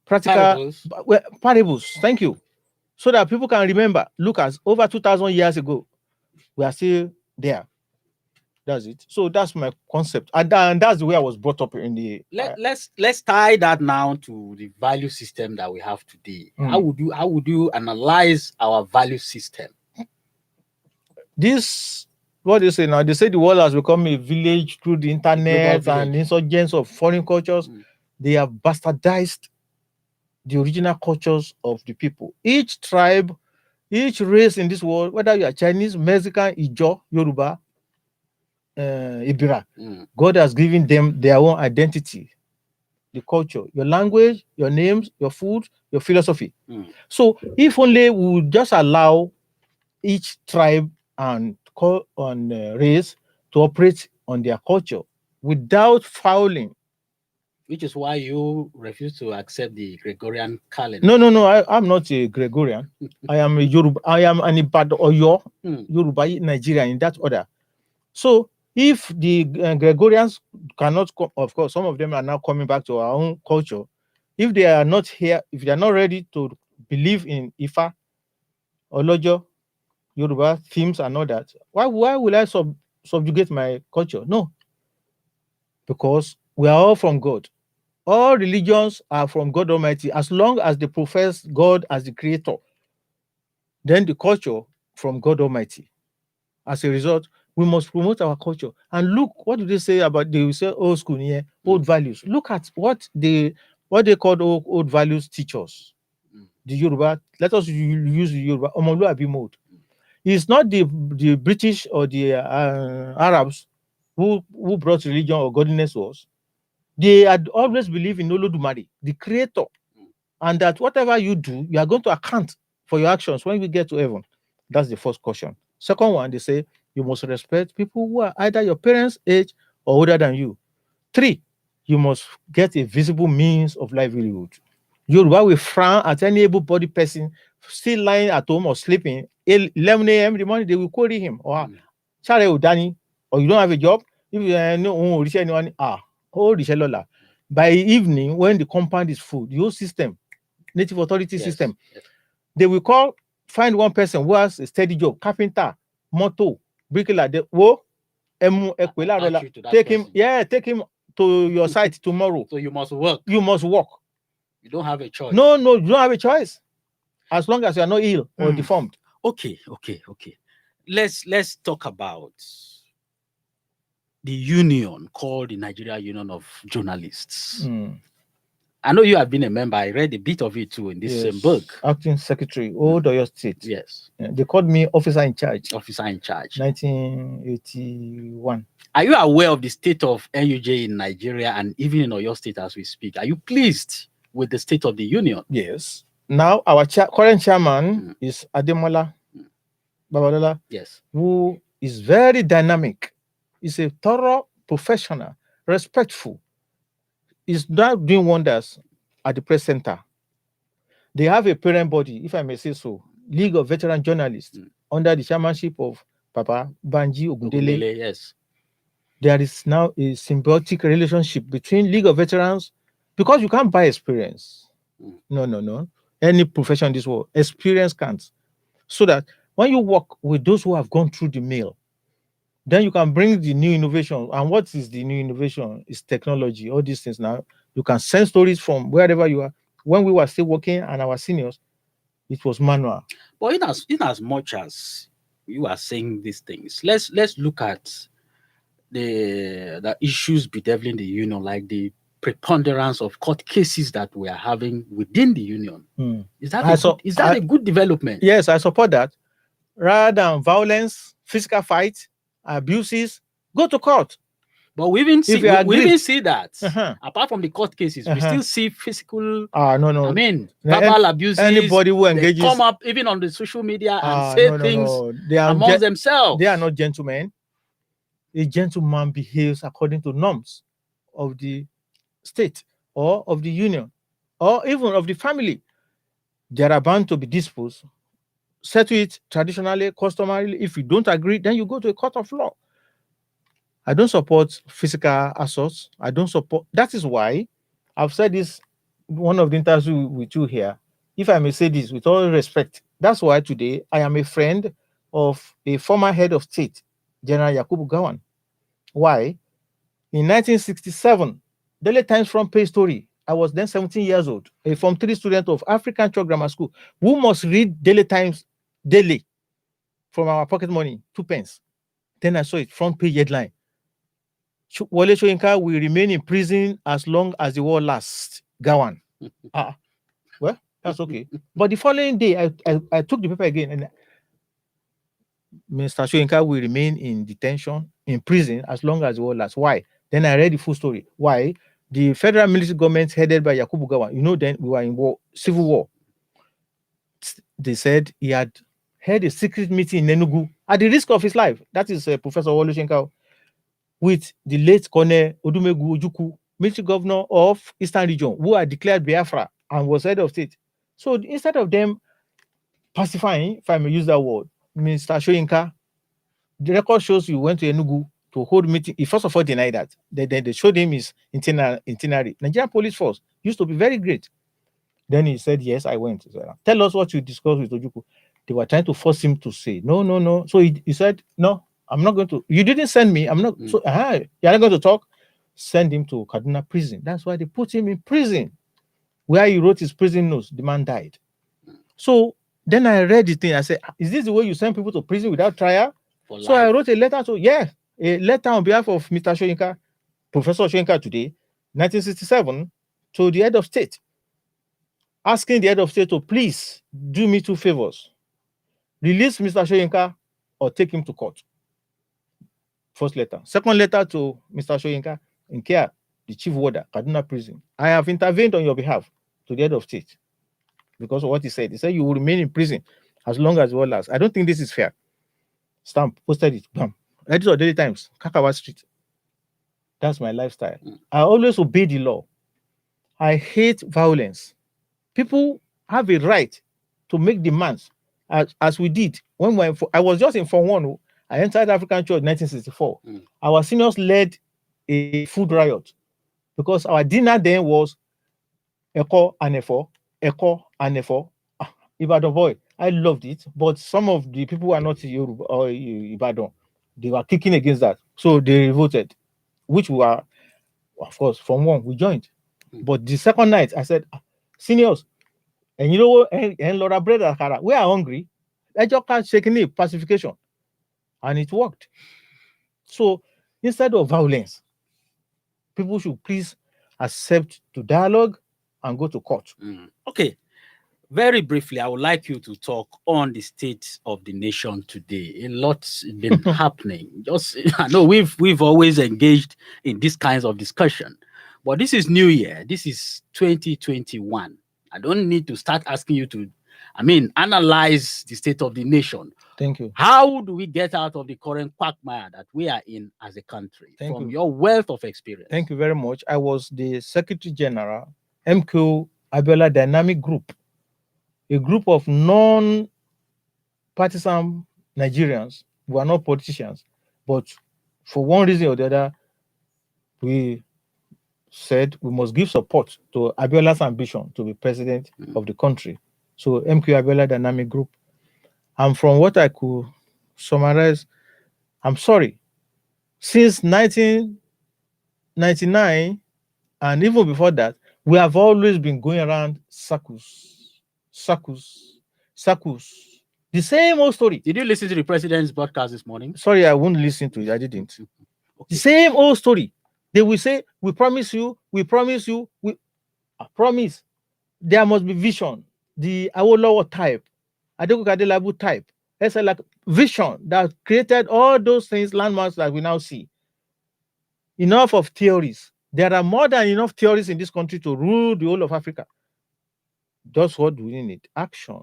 practical parables. Thank you. So that people can remember. Look, at over 2,000 years ago, we are still there. That's it. So that's my concept, and that's the way I was brought up in the. Let's tie that now to the value system that we have today. How would you analyze our value system? This, what they say now, they say the world has become a village through the internet and insurgence of foreign cultures. They have bastardized the original cultures of the people. Each tribe, each race in this world, whether you are Chinese, Mexican, Ijo, Yoruba, Ibira, God has given them their own identity, the culture, your language, your names, your food, your philosophy. So if only we would just allow each tribe and race to operate on their culture without fouling. Which is why you refuse to accept the Gregorian calendar. No, I'm not a Gregorian. I am a Yoruba. I am an Ibadan Oyo, Yoruba Nigerian in that order. So if the Gregorians cannot come, of course, some of them are now coming back to our own culture. If they are not here, if they are not ready to believe in Ifa, Olojo, Yoruba themes and all that. Why will I subjugate my culture? No, because we are all from God. All religions are from God Almighty. As long as they profess God as the creator, then the culture from God Almighty. As a result, we must promote our culture. And look, what do they say about, they will say old school here, old values. Look at what they call old values teach us. The Yoruba, let us use the Yoruba Omoluabi mode. It's not the British or the Arabs who brought religion or godliness to us. They had always believed in Olodumare, the creator, and that whatever you do, you are going to account for your actions when we get to heaven. That's the first caution. Second one, they say you must respect people who are either your parents' age or older than you. 3, you must get a visible means of livelihood. Yoruba will frown at any able-bodied person still lying at home or sleeping. 11 a.m. in the morning, they will query him. Or, or you don't have a job. If you no, by evening, when the compound is full, the whole system, native authority system, they will find one person who has a steady job, carpenter, motor, bricklayer. Take him to your site tomorrow. So you must work. You must work. You don't have a choice. No, you don't have a choice. As long as you are not ill or deformed. Okay. Let's talk about the union called the Nigeria Union of Journalists. I know you have been a member. I read a bit of it too in this same book. Acting Secretary, Old Oyo State. Yes. They called me officer in charge. Officer in charge. 1981. Are you aware of the state of NUJ in Nigeria and even in Oyo State as we speak? Are you pleased with the state of the union? Yes. Now our current chairman is Ademola Babalola. Yes. Who is very dynamic. He's a thorough professional, respectful. Is now doing wonders at the press center. They have a parent body, if I may say so, League of Veteran Journalists, under the chairmanship of Papa Banji Ogundele. Yes. There is now a symbiotic relationship between League of Veterans, because you can't buy experience. No. Any profession in this world, experience can't. So that when you work with those who have gone through the mill, then you can bring the new innovation. And what is the new innovation? Is technology. All these things now. You can send stories from wherever you are. When we were still working and our seniors, it was manual. But in as much as you are saying these things, let's look at the issues bedeviling the union, like the preponderance of court cases that we are having within the union. Is that a good development? Yes, I support that. Rather than violence, physical fights, abuses, go to court. But we even see that. Apart from the court cases, we still see physical. No. I mean, verbal abuses. Anybody who engages come up even on the social media and say things amongst themselves. They are not gentlemen. A gentleman behaves according to norms of the state or of the union or even of the family. There are bound to be disputes. Settle it traditionally, customarily. If you don't agree, then you go to a court of law. I don't support physical assaults. I don't support. That is why I've said this one of the interviews with you here. If I may say this with all respect, that's why today I am a friend of a former head of state, General Yakubu Gowon. Why? In 1967, Daily Times front page story. I was then 17 years old, a Form 3 student of African Church Grammar School, who must read Daily Times daily from our pocket money, 2 pence. Then I saw it, front page headline. Wole Soyinka will remain in prison as long as the war lasts. Gowon. Well, that's okay. But the following day, I took the paper again, and Mr. Soyinka will remain in detention, in prison, as long as the war lasts. Why? Then I read the full story. Why? The federal military government headed by Yakubu Gowon, then we were in war, civil war. They said he had held a secret meeting in Enugu at the risk of his life. That is Professor Wole Soyinka, with the late Colonel Odumegu Ojukwu, military governor of Eastern Region, who had declared Biafra and was head of state. So instead of them pacifying, if I may use that word, Mr. Soyinka, the record shows he went to Enugu to hold meeting. He first of all denied that. Then they showed him his itinerary. Nigerian police force used to be very great. Then he said, yes, I went. Tell us what you discussed with Ojukwu. They were trying to force him to say, no, no, no. So he said, no, I'm not going to. You didn't send me. I'm not. So you're not going to talk. Send him to Kaduna prison. That's why they put him in prison, where he wrote his prison notes. The man died. So then I read the thing. I said, is this the way you send people to prison without trial? So I wrote a letter to, a letter on behalf of Mr. Shoyinka, Professor Shoyinka today, 1967, to the head of state, asking the head of state to please do me two favors. Release Mr. Shoyinka or take him to court. First letter. Second letter to Mr. Shoyinka, in care, the chief warder, Kaduna prison. I have intervened on your behalf to the head of state because of what he said. He said you will remain in prison as long as the war lasts. I don't think this is fair. Stamp, posted it, bam. Editor Daily Times, Kakawa Street. That's my lifestyle. I always obey the law. I hate violence. People have a right to make demands, as we did when I was just in Form 1. I entered African Church in 1964. Our seniors led a food riot because our dinner then was Eko and Efo, Eko and Efo. Ibadan boy, I loved it, but some of the people who are not Yoruba or Ibadan, they were kicking against that. So they revolted, which we were, of course, Form 1, we joined. But the second night, I said, seniors, and you know what, and Laura Bread Akara, we are hungry. I just can't shake any pacification. And it worked. So instead of violence, people should please accept to dialogue and go to court. Okay. Very briefly, I would like you to talk on the state of the nation today. A lot's been happening. Just I know we've always engaged in these kinds of discussion, but this is New Year. This is 2021. I don't need to start asking you to, analyze the state of the nation. Thank you. How do we get out of the current quagmire that we are in as a country? Thank you. Your wealth of experience. Thank you very much. I was the Secretary General, MQ Abiola Dynamic Group, a group of non-partisan Nigerians who are not politicians, but for one reason or the other, we said we must give support to Abiola's ambition to be president of the country. So MQ Abiola Dynamic Group. And from what I could summarize, I'm sorry, since 1999, and even before that, we have always been going around circles. The same old story. Did you listen to the president's broadcast this morning? Sorry, I won't listen to it. I didn't. Okay. The same old story. They will say, we promise you, I promise. There must be vision. The Awolowo type, Adekunle Adelabu type. It's like vision that created all those things, landmarks that we now see. Enough of theories. There are more than enough theories in this country to rule the whole of Africa. That's what we need. Action.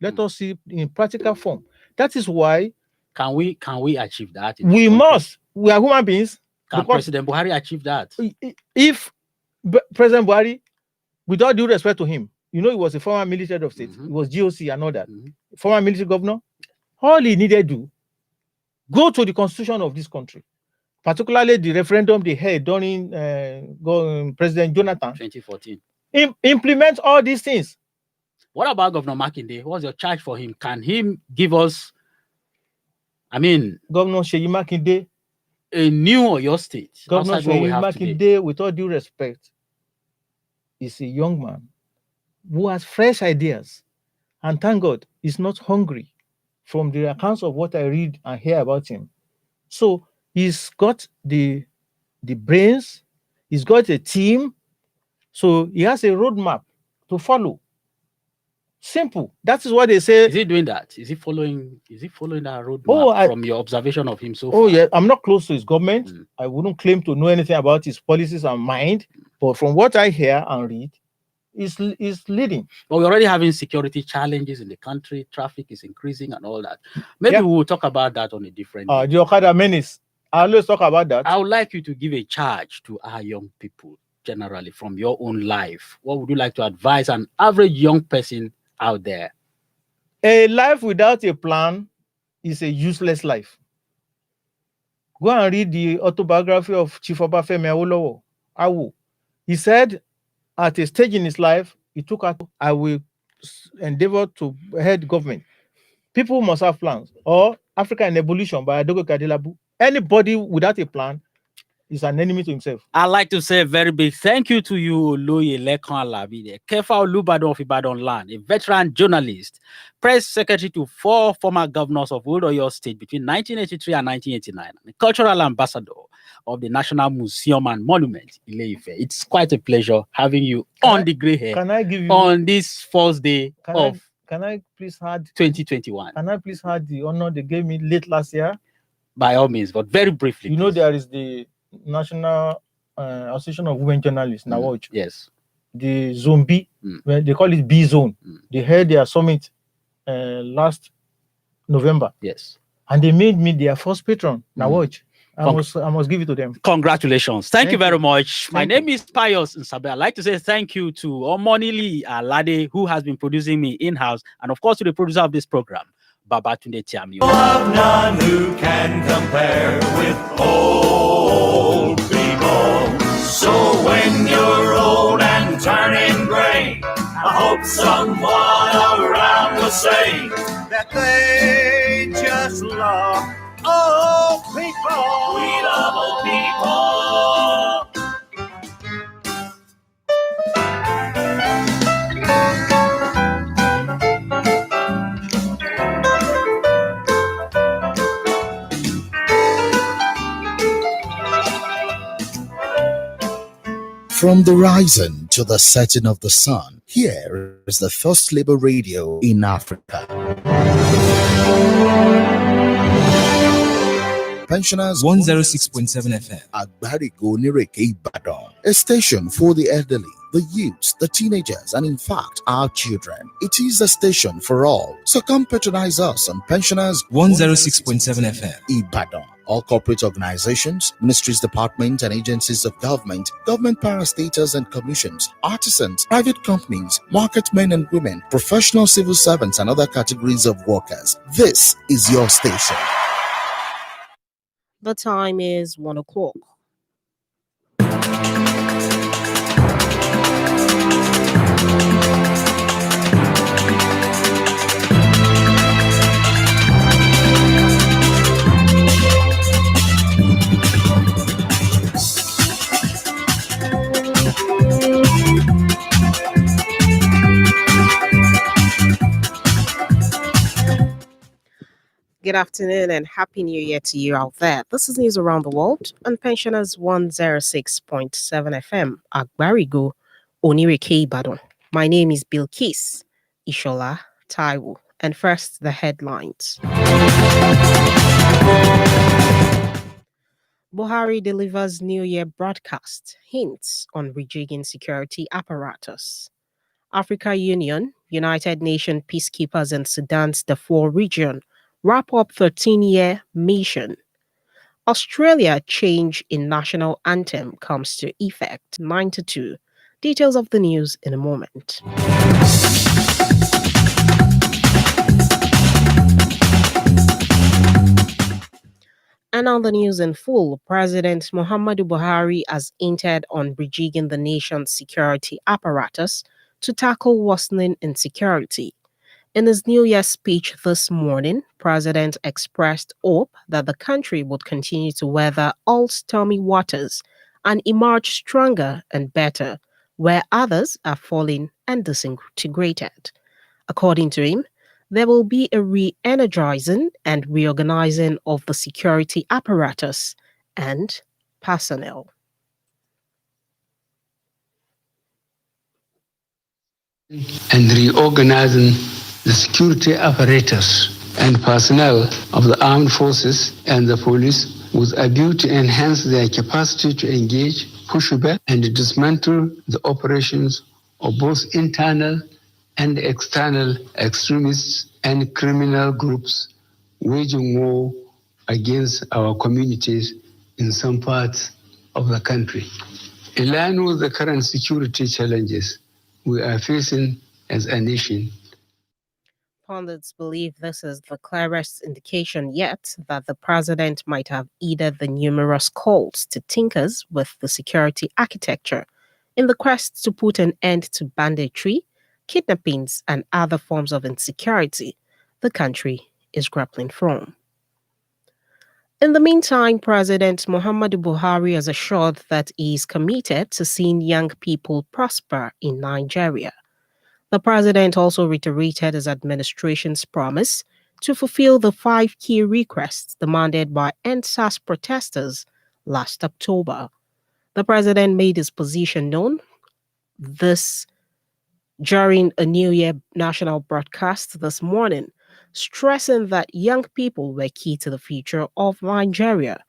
Let us see in practical form. That is why. Can we achieve that? We must. We are human beings. Can President Buhari achieve that? If President Buhari, with all due respect to him, he was a former military of state. He was GOC and all that. Former military governor. All he needed to do, go to the constitution of this country, particularly the referendum they held during President Jonathan. 2014. Implement all these things. What about Governor Makinde? What's your charge for him? Can he give us, Governor Seyi Makinde, a new Oyo state? Governor Seyi Makinde, with all due respect, is a young man who has fresh ideas. And thank God, he's not hungry from the accounts of what I read and hear about him. So he's got the brains, he's got a team, so he has a roadmap to follow. Simple. That is what they say. Is he doing that? Is he following that roadmap from your observation of him so far? Oh, yeah. I'm not close to his government. I wouldn't claim to know anything about his policies and mind. But from what I hear and read, he's leading. But we're already having security challenges in the country. Traffic is increasing and all that. Maybe we'll talk about that on a different day. The Okada menace. I always talk about that. I would like you to give a charge to our young people, generally, from your own life. What would you like to advise an average young person out there? A life without a plan is a useless life. Go and read the autobiography of Chief Obafemi Awolowo. Awo. He said at a stage in his life, he took out, I will endeavor to head government. People must have plans. Or Africa in Evolution by Adogo Kadilabu. Anybody without a plan is an enemy to himself. I'd like to say a very big thank you to you, Oloye Lekan Alabi, the Kefa Olubadan of Ibadan land, a veteran journalist, press secretary to 4 former governors of Old Oyo State between 1983 and 1989, and the cultural ambassador of the National Museum and Monument, Ile-Ife. It's quite a pleasure having you on the Grey Hair Can I give you on this first day of can I please add 2021. Can I please add the honor they gave me late last year? By all means, but very briefly. You know, please. there is the National Association of Women Journalists, NAWOJ. Yes. The Zone B, where they call it B Zone. They held their summit last November. Yes. And they made me their first patron, NAWOJ. I must give it to them. Congratulations. Thank you very much. My name is Pius Nsabe. I'd like to say thank you to Omonili Alade, who has been producing me in-house, and of course to the producer of this program, Babatunde Tiamio. Love none who can compare with old people. So when you're old and turning gray, I hope someone around will say that they just love old people. We love old people. From the rising to the setting of the sun, here is the first labor radio in Africa. Pensioners 106.7 FM. Agbarigo Nireke Ibadan. A station for the elderly, the youths, the teenagers, and in fact, our children. It is a station for all. So come patronize us on Pensioners 106.7 FM. Ibadan. All corporate organizations, ministries, departments, and agencies of government, government parastatals and commissions, artisans, private companies, market men and women, professional civil servants, and other categories of workers. This is your station. The time is 1 o'clock. Good afternoon and Happy New Year to you out there. This is News Around the World on Pensioners 106.7 FM, Agbarigo, Onireke Ibadan. My name is Bilkis Ishola Taiwo. And first, the headlines. Buhari delivers New Year broadcast, hints on rejigging security apparatus. Africa Union, United Nations peacekeepers in Sudan's Darfur region, wrap up 13-year mission. Australia change in national anthem comes to effect 9-2. Details of the news in a moment. And on the news in full, President Muhammadu Buhari has hinted on rejigging the nation's security apparatus to tackle worsening insecurity. In his New Year speech this morning, President expressed hope that the country would continue to weather all stormy waters and emerge stronger and better, where others are falling and disintegrated. According to him, there will be a re-energizing and reorganizing of the security apparatus and personnel. And reorganizing the security apparatus and personnel of the armed forces and the police with a view to enhance their capacity to engage, push back, and dismantle the operations of both internal and external extremists and criminal groups waging war against our communities in some parts of the country. In line with the current security challenges we are facing as a nation, pundits believe this is the clearest indication yet that the president might have heeded the numerous calls to tinkers with the security architecture in the quest to put an end to banditry, kidnappings, and other forms of insecurity the country is grappling from. In the meantime, President Muhammadu Buhari has assured that he is committed to seeing young people prosper in Nigeria. The president also reiterated his administration's promise to fulfill the 5 key requests demanded by NSAS protesters last October. The president made his position known this during a New Year national broadcast this morning, stressing that young people were key to the future of Nigeria.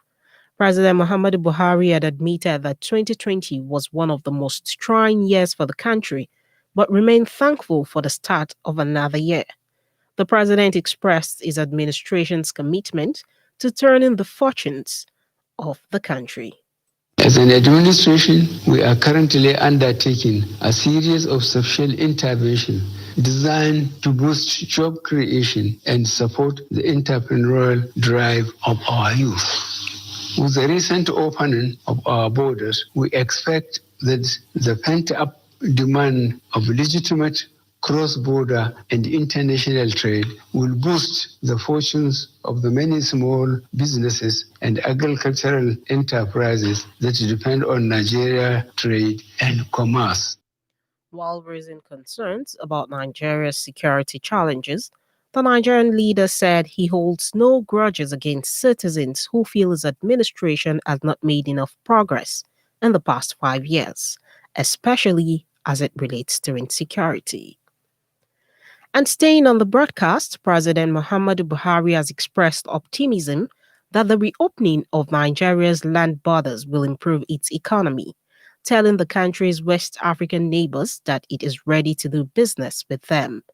President Muhammadu Buhari had admitted that 2020 was one of the most trying years for the country, but remained thankful for the start of another year. The president expressed his administration's commitment to turning the fortunes of the country. As an administration, we are currently undertaking a series of social interventions designed to boost job creation and support the entrepreneurial drive of our youth. With the recent opening of our borders, we expect that the pent-up demand of legitimate cross-border and international trade will boost the fortunes of the many small businesses and agricultural enterprises that depend on Nigeria trade and commerce. While raising concerns about Nigeria's security challenges, the Nigerian leader said he holds no grudges against citizens who feel his administration has not made enough progress in the past 5 years, especially as it relates to insecurity. And staying on the broadcast, President Muhammadu Buhari has expressed optimism that the reopening of Nigeria's land borders will improve its economy, telling the country's West African neighbors that it is ready to do business with them.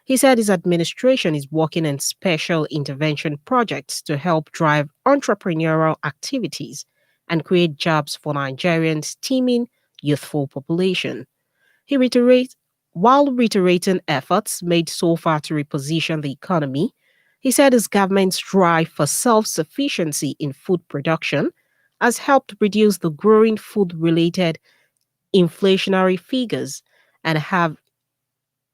He said his administration is working on special intervention projects to help drive entrepreneurial activities and create jobs for Nigerians' teeming youthful population. While reiterating efforts made so far to reposition the economy, he said his government's drive for self-sufficiency in food production has helped reduce the growing food-related inflationary figures and have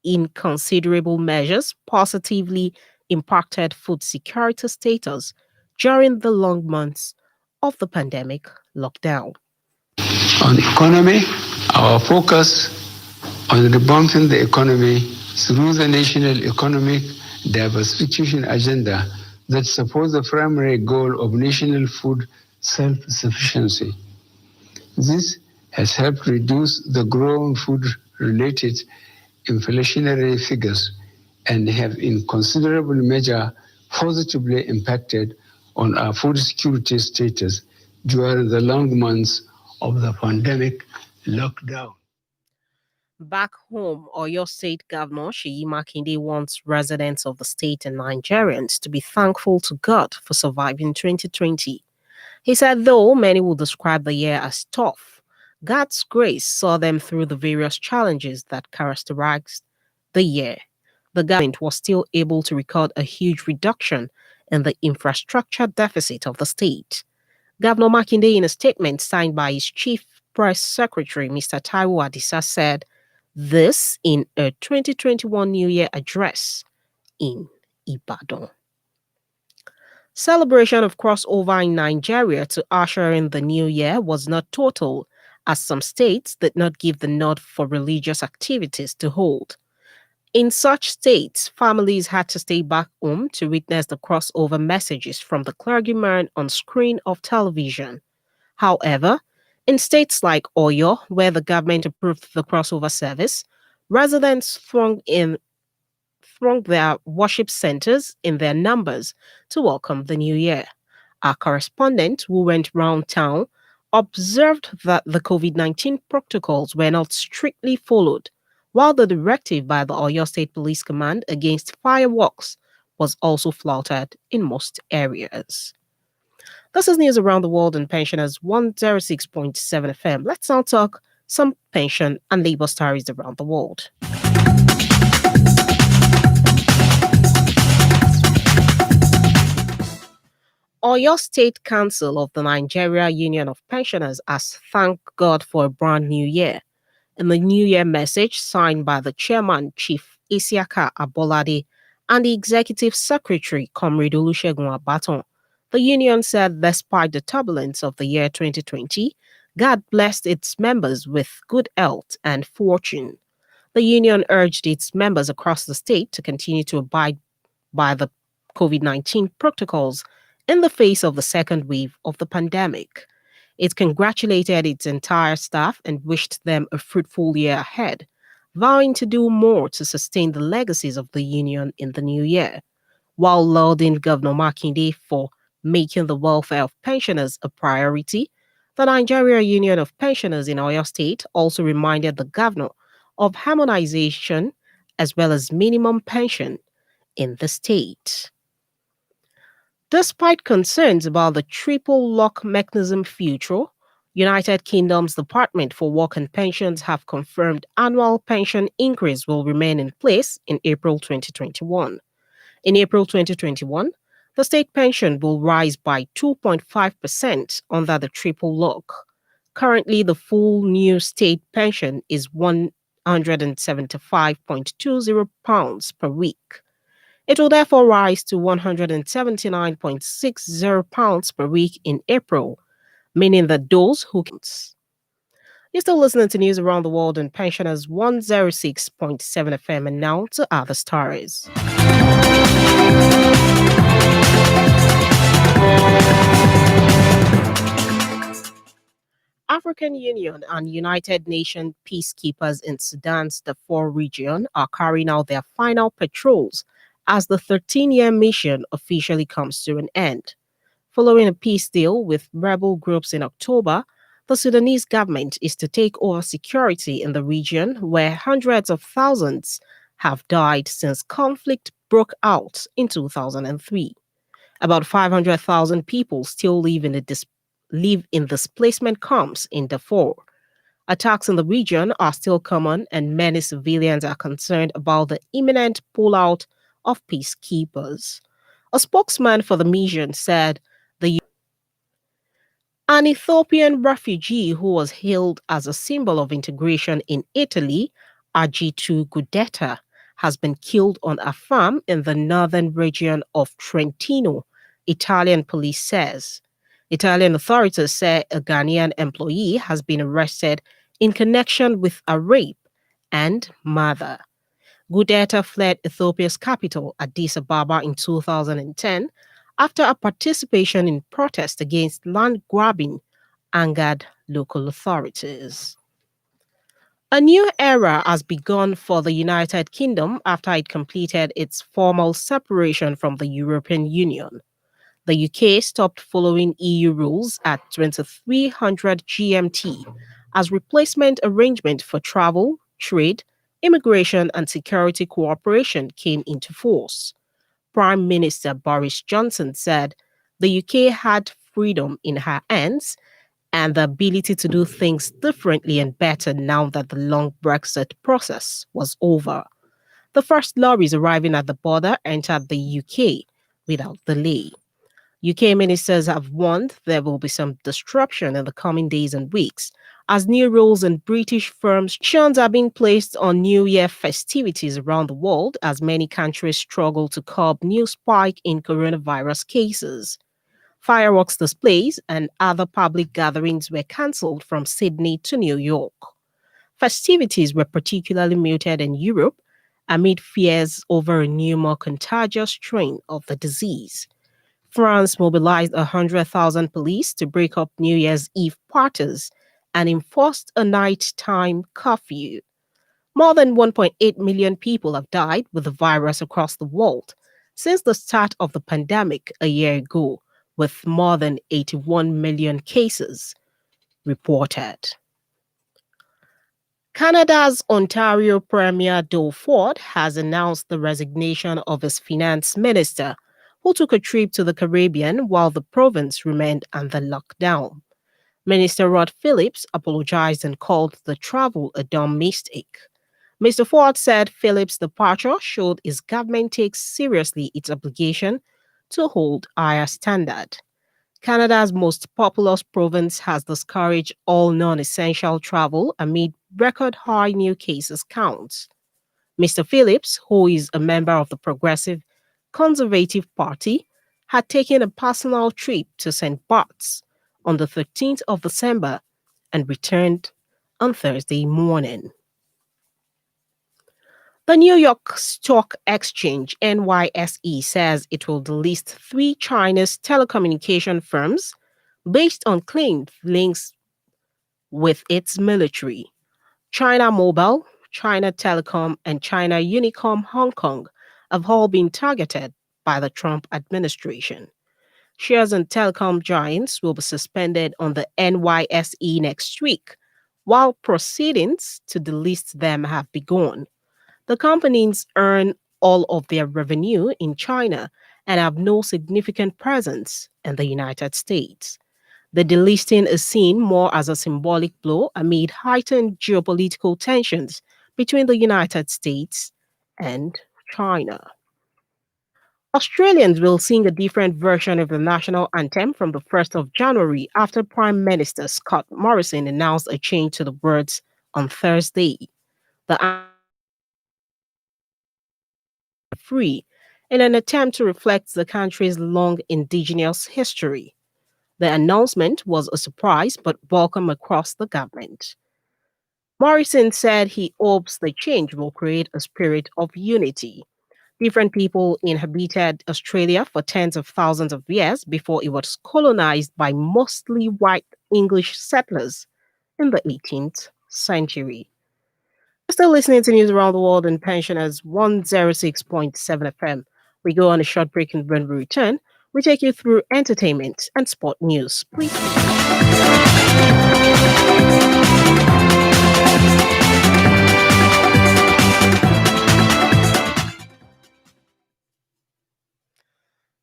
in considerable measures positively impacted food security status during the long months of the pandemic lockdown. On economy, our focus on revamping the economy through the national economic diversification agenda that supports the primary goal of national food self-sufficiency. This has helped reduce the growing food-related inflationary figures and have in considerable measure positively impacted on our food security status during the long months of the pandemic lockdown. Back home, Oyo State Governor Seyi Makinde wants residents of the state and Nigerians to be thankful to God for surviving 2020. He said though many will describe the year as tough, God's grace saw them through the various challenges that characterized the year. The government was still able to record a huge reduction in the infrastructure deficit of the state. Governor Makinde, in a statement signed by his chief press secretary, Mr. Taiwo Adisa, said this in a 2021 New Year address in Ibadan. Celebration of crossover in Nigeria to usher in the new year was not total, as some states did not give the nod for religious activities to hold. In such states, families had to stay back home to witness the crossover messages from the clergyman on screen of television. However, in states like Oyo, where the government approved the crossover service, residents thronged their worship centers in their numbers to welcome the new year. Our correspondent, who went round town, observed that the COVID-19 protocols were not strictly followed, while the directive by the Oyo State Police Command against fireworks was also flouted in most areas. This is news around the world on Pensioners 106.7 FM. Let's now talk some pension and labor stories around the world. Oyo State Council of the Nigeria Union of Pensioners has thanked God for a brand new year. In the New Year message signed by the chairman, Chief Isiaka Abolade, and the executive secretary, Comrade Olusegun Abaton. The union said despite the turbulence of the year 2020, God blessed its members with good health and fortune. The union urged its members across the state to continue to abide by the COVID-19 protocols in the face of the second wave of the pandemic. It congratulated its entire staff and wished them a fruitful year ahead, vowing to do more to sustain the legacies of the union in the new year, while lauding Governor Makinde for making the welfare of pensioners a priority. The Nigeria Union of Pensioners in Oyo State also reminded the governor of harmonization as well as minimum pension in the state. Despite concerns about the triple lock mechanism future, United Kingdom's Department for Work and Pensions have confirmed annual pension increase will remain in place in April 2021. In April 2021, the state pension will rise by 2.5% under the triple lock. Currently, the full new state pension is £175.20 per week. It will therefore rise to £179.60 per week in April, meaning that those who can. You're still listening to news around the world on Pensioners 106.7 FM, and now to other stories. African Union and United Nations peacekeepers in Sudan's Darfur region are carrying out their final patrols as the 13-year mission officially comes to an end. Following a peace deal with rebel groups in October, the Sudanese government is to take over security in the region where hundreds of thousands have died since conflict broke out in 2003. About 500,000 people still live in displacement camps in Darfur. Attacks in the region are still common, and many civilians are concerned about the imminent pullout of peacekeepers. A spokesman for the mission said an Ethiopian refugee who was hailed as a symbol of integration in Italy, Ajitu Gudeta, has been killed on a farm in the northern region of Trentino, Italian police says. Italian authorities say a Ghanaian employee has been arrested in connection with a rape and murder. Gudeta fled Ethiopia's capital, Addis Ababa, in 2010 after a participation in protest against land grabbing angered local authorities. A new era has begun for the United Kingdom after it completed its formal separation from the European Union. The UK stopped following EU rules at 2300 GMT as replacement arrangement for travel, trade, immigration and security cooperation came into force. Prime Minister Boris Johnson said the UK had freedom in her hands and the ability to do things differently and better now that the long Brexit process was over. The first lorries arriving at the border entered the UK without delay. UK ministers have warned there will be some disruption in the coming days and weeks as new rules and British firms' restrictions are being placed on New Year festivities around the world as many countries struggle to curb new spike in coronavirus cases. Fireworks displays and other public gatherings were cancelled from Sydney to New York. Festivities were particularly muted in Europe amid fears over a new, more contagious strain of the disease. France mobilized 100,000 police to break up New Year's Eve parties and enforced a nighttime curfew. More than 1.8 million people have died with the virus across the world since the start of the pandemic a year ago, with more than 81 million cases reported. Canada's Ontario Premier Doug Ford has announced the resignation of his finance minister, who took a trip to the Caribbean while the province remained under lockdown. Minister Rod Phillips apologized and called the travel a dumb mistake. Mr. Ford said Phillips' departure showed his government takes seriously its obligation to hold higher standard. Canada's most populous province has discouraged all non-essential travel amid record high new cases counts. Mr. Phillips, who is a member of the Progressive Conservative Party, had taken a personal trip to St. Bart's on the 13th of December and returned on Thursday morning. The New York Stock Exchange, NYSE, says it will delist three Chinese telecommunication firms based on claimed links with its military. China Mobile, China Telecom, and China Unicom Hong Kong have all been targeted by the Trump administration. Shares in telecom giants will be suspended on the NYSE next week, while proceedings to delist them have begun. The companies earn all of their revenue in China and have no significant presence in the United States. The delisting is seen more as a symbolic blow amid heightened geopolitical tensions between the United States and China. Australians will sing a different version of the national anthem from the 1st of January after Prime Minister Scott Morrison announced a change to the words on Thursday. The free in an attempt to reflect the country's long indigenous history. The announcement was a surprise but welcome across the government. Morrison said he hopes the change will create a spirit of unity. Different people inhabited Australia for tens of thousands of years before it was colonized by mostly white English settlers in the 18th century. You're still listening to News Around the World and Pensioners 106.7 FM. We go on a short break, and when we return, we take you through entertainment and sport news. Please.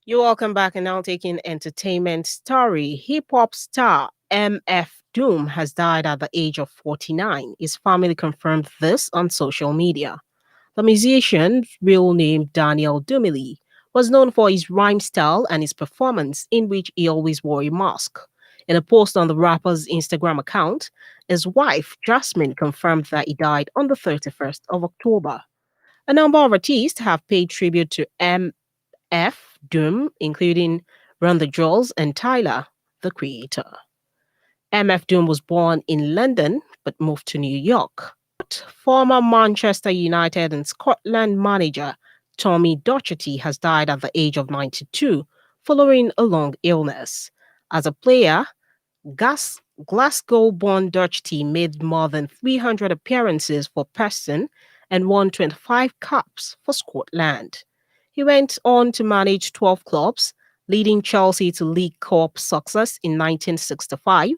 You're welcome back, and now taking entertainment story. Hip hop star MF Doom has died at the age of 49. His family confirmed this on social media. The musician's real name, Daniel Dumili, was known for his rhyme style and his performance, in which he always wore a mask. In a post on the rapper's Instagram account, his wife, Jasmine, confirmed that he died on the 31st of October. A number of artists have paid tribute to MF Doom, including Run the Jewels and Tyler, the Creator. MF Doom was born in London but moved to New York. Former Manchester United and Scotland manager Tommy Docherty has died at the age of 92 following a long illness. As a player, Glasgow-born Docherty made more than 300 appearances for Preston and won 25 caps for Scotland. He went on to manage 12 clubs, leading Chelsea to League Cup success in 1965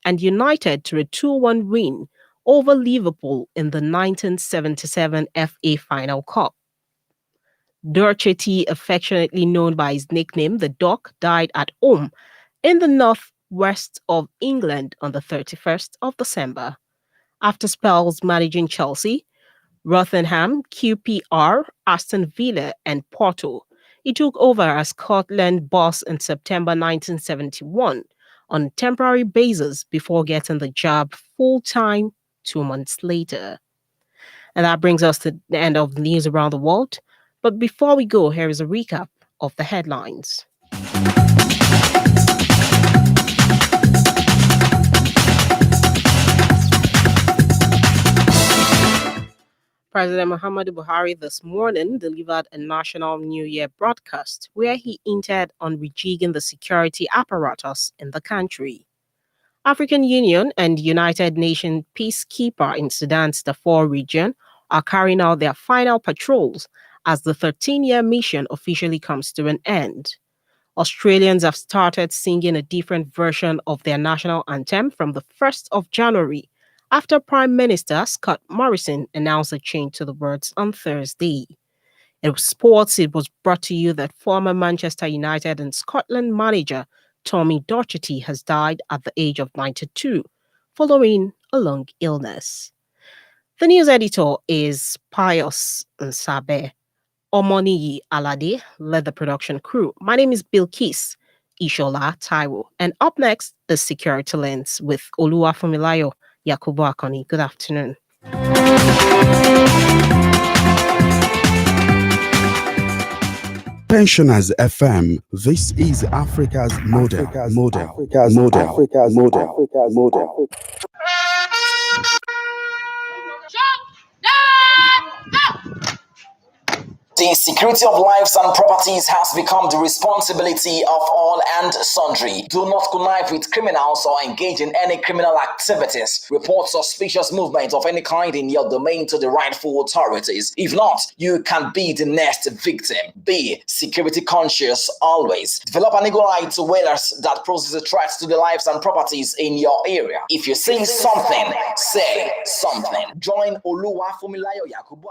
and United to a 2-1 win over Liverpool in the 1977 FA Final Cup. Docherty, affectionately known by his nickname The Duck, died at home in the northwest of England on the 31st of December. After spells managing Chelsea, Rotherham, QPR, Aston Villa, and Porto, he took over as Scotland boss in September 1971 on a temporary basis before getting the job full-time 2 months later. And that brings us to the end of the news around the world. But before we go, here is a recap of the headlines. President Muhammadu Buhari this morning delivered a National New Year broadcast where he hinted on rejigging the security apparatus in the country. African Union and United Nations peacekeeper in Sudan's Darfur region are carrying out their final patrols as the 13-year mission officially comes to an end. Australians have started singing a different version of their national anthem from the 1st of January after Prime Minister Scott Morrison announced a change to the words on Thursday. In sports, it was brought to you that former Manchester United and Scotland manager Tommy Docherty has died at the age of 92 following a long illness. The news editor is Pius Nsabe. Omoniyi Alade led the production crew. My name is Bilkis Ishola Taiwo. And up next is Security Lens with Oluwafunmilayo Yakubu Akoni. Good afternoon. Pensioners FM. This is Africa's model. The security of lives and properties has become the responsibility of all and sundry. Do not connive with criminals or engage in any criminal activities. Report suspicious movement of any kind in your domain to the rightful authorities. If not, you can be the next victim. Be security conscious always. Develop an eagle eye to whalers that poses a threat to the lives and properties in your area. If you see something, say something. Join Oluwa Fumilayo Yakubu.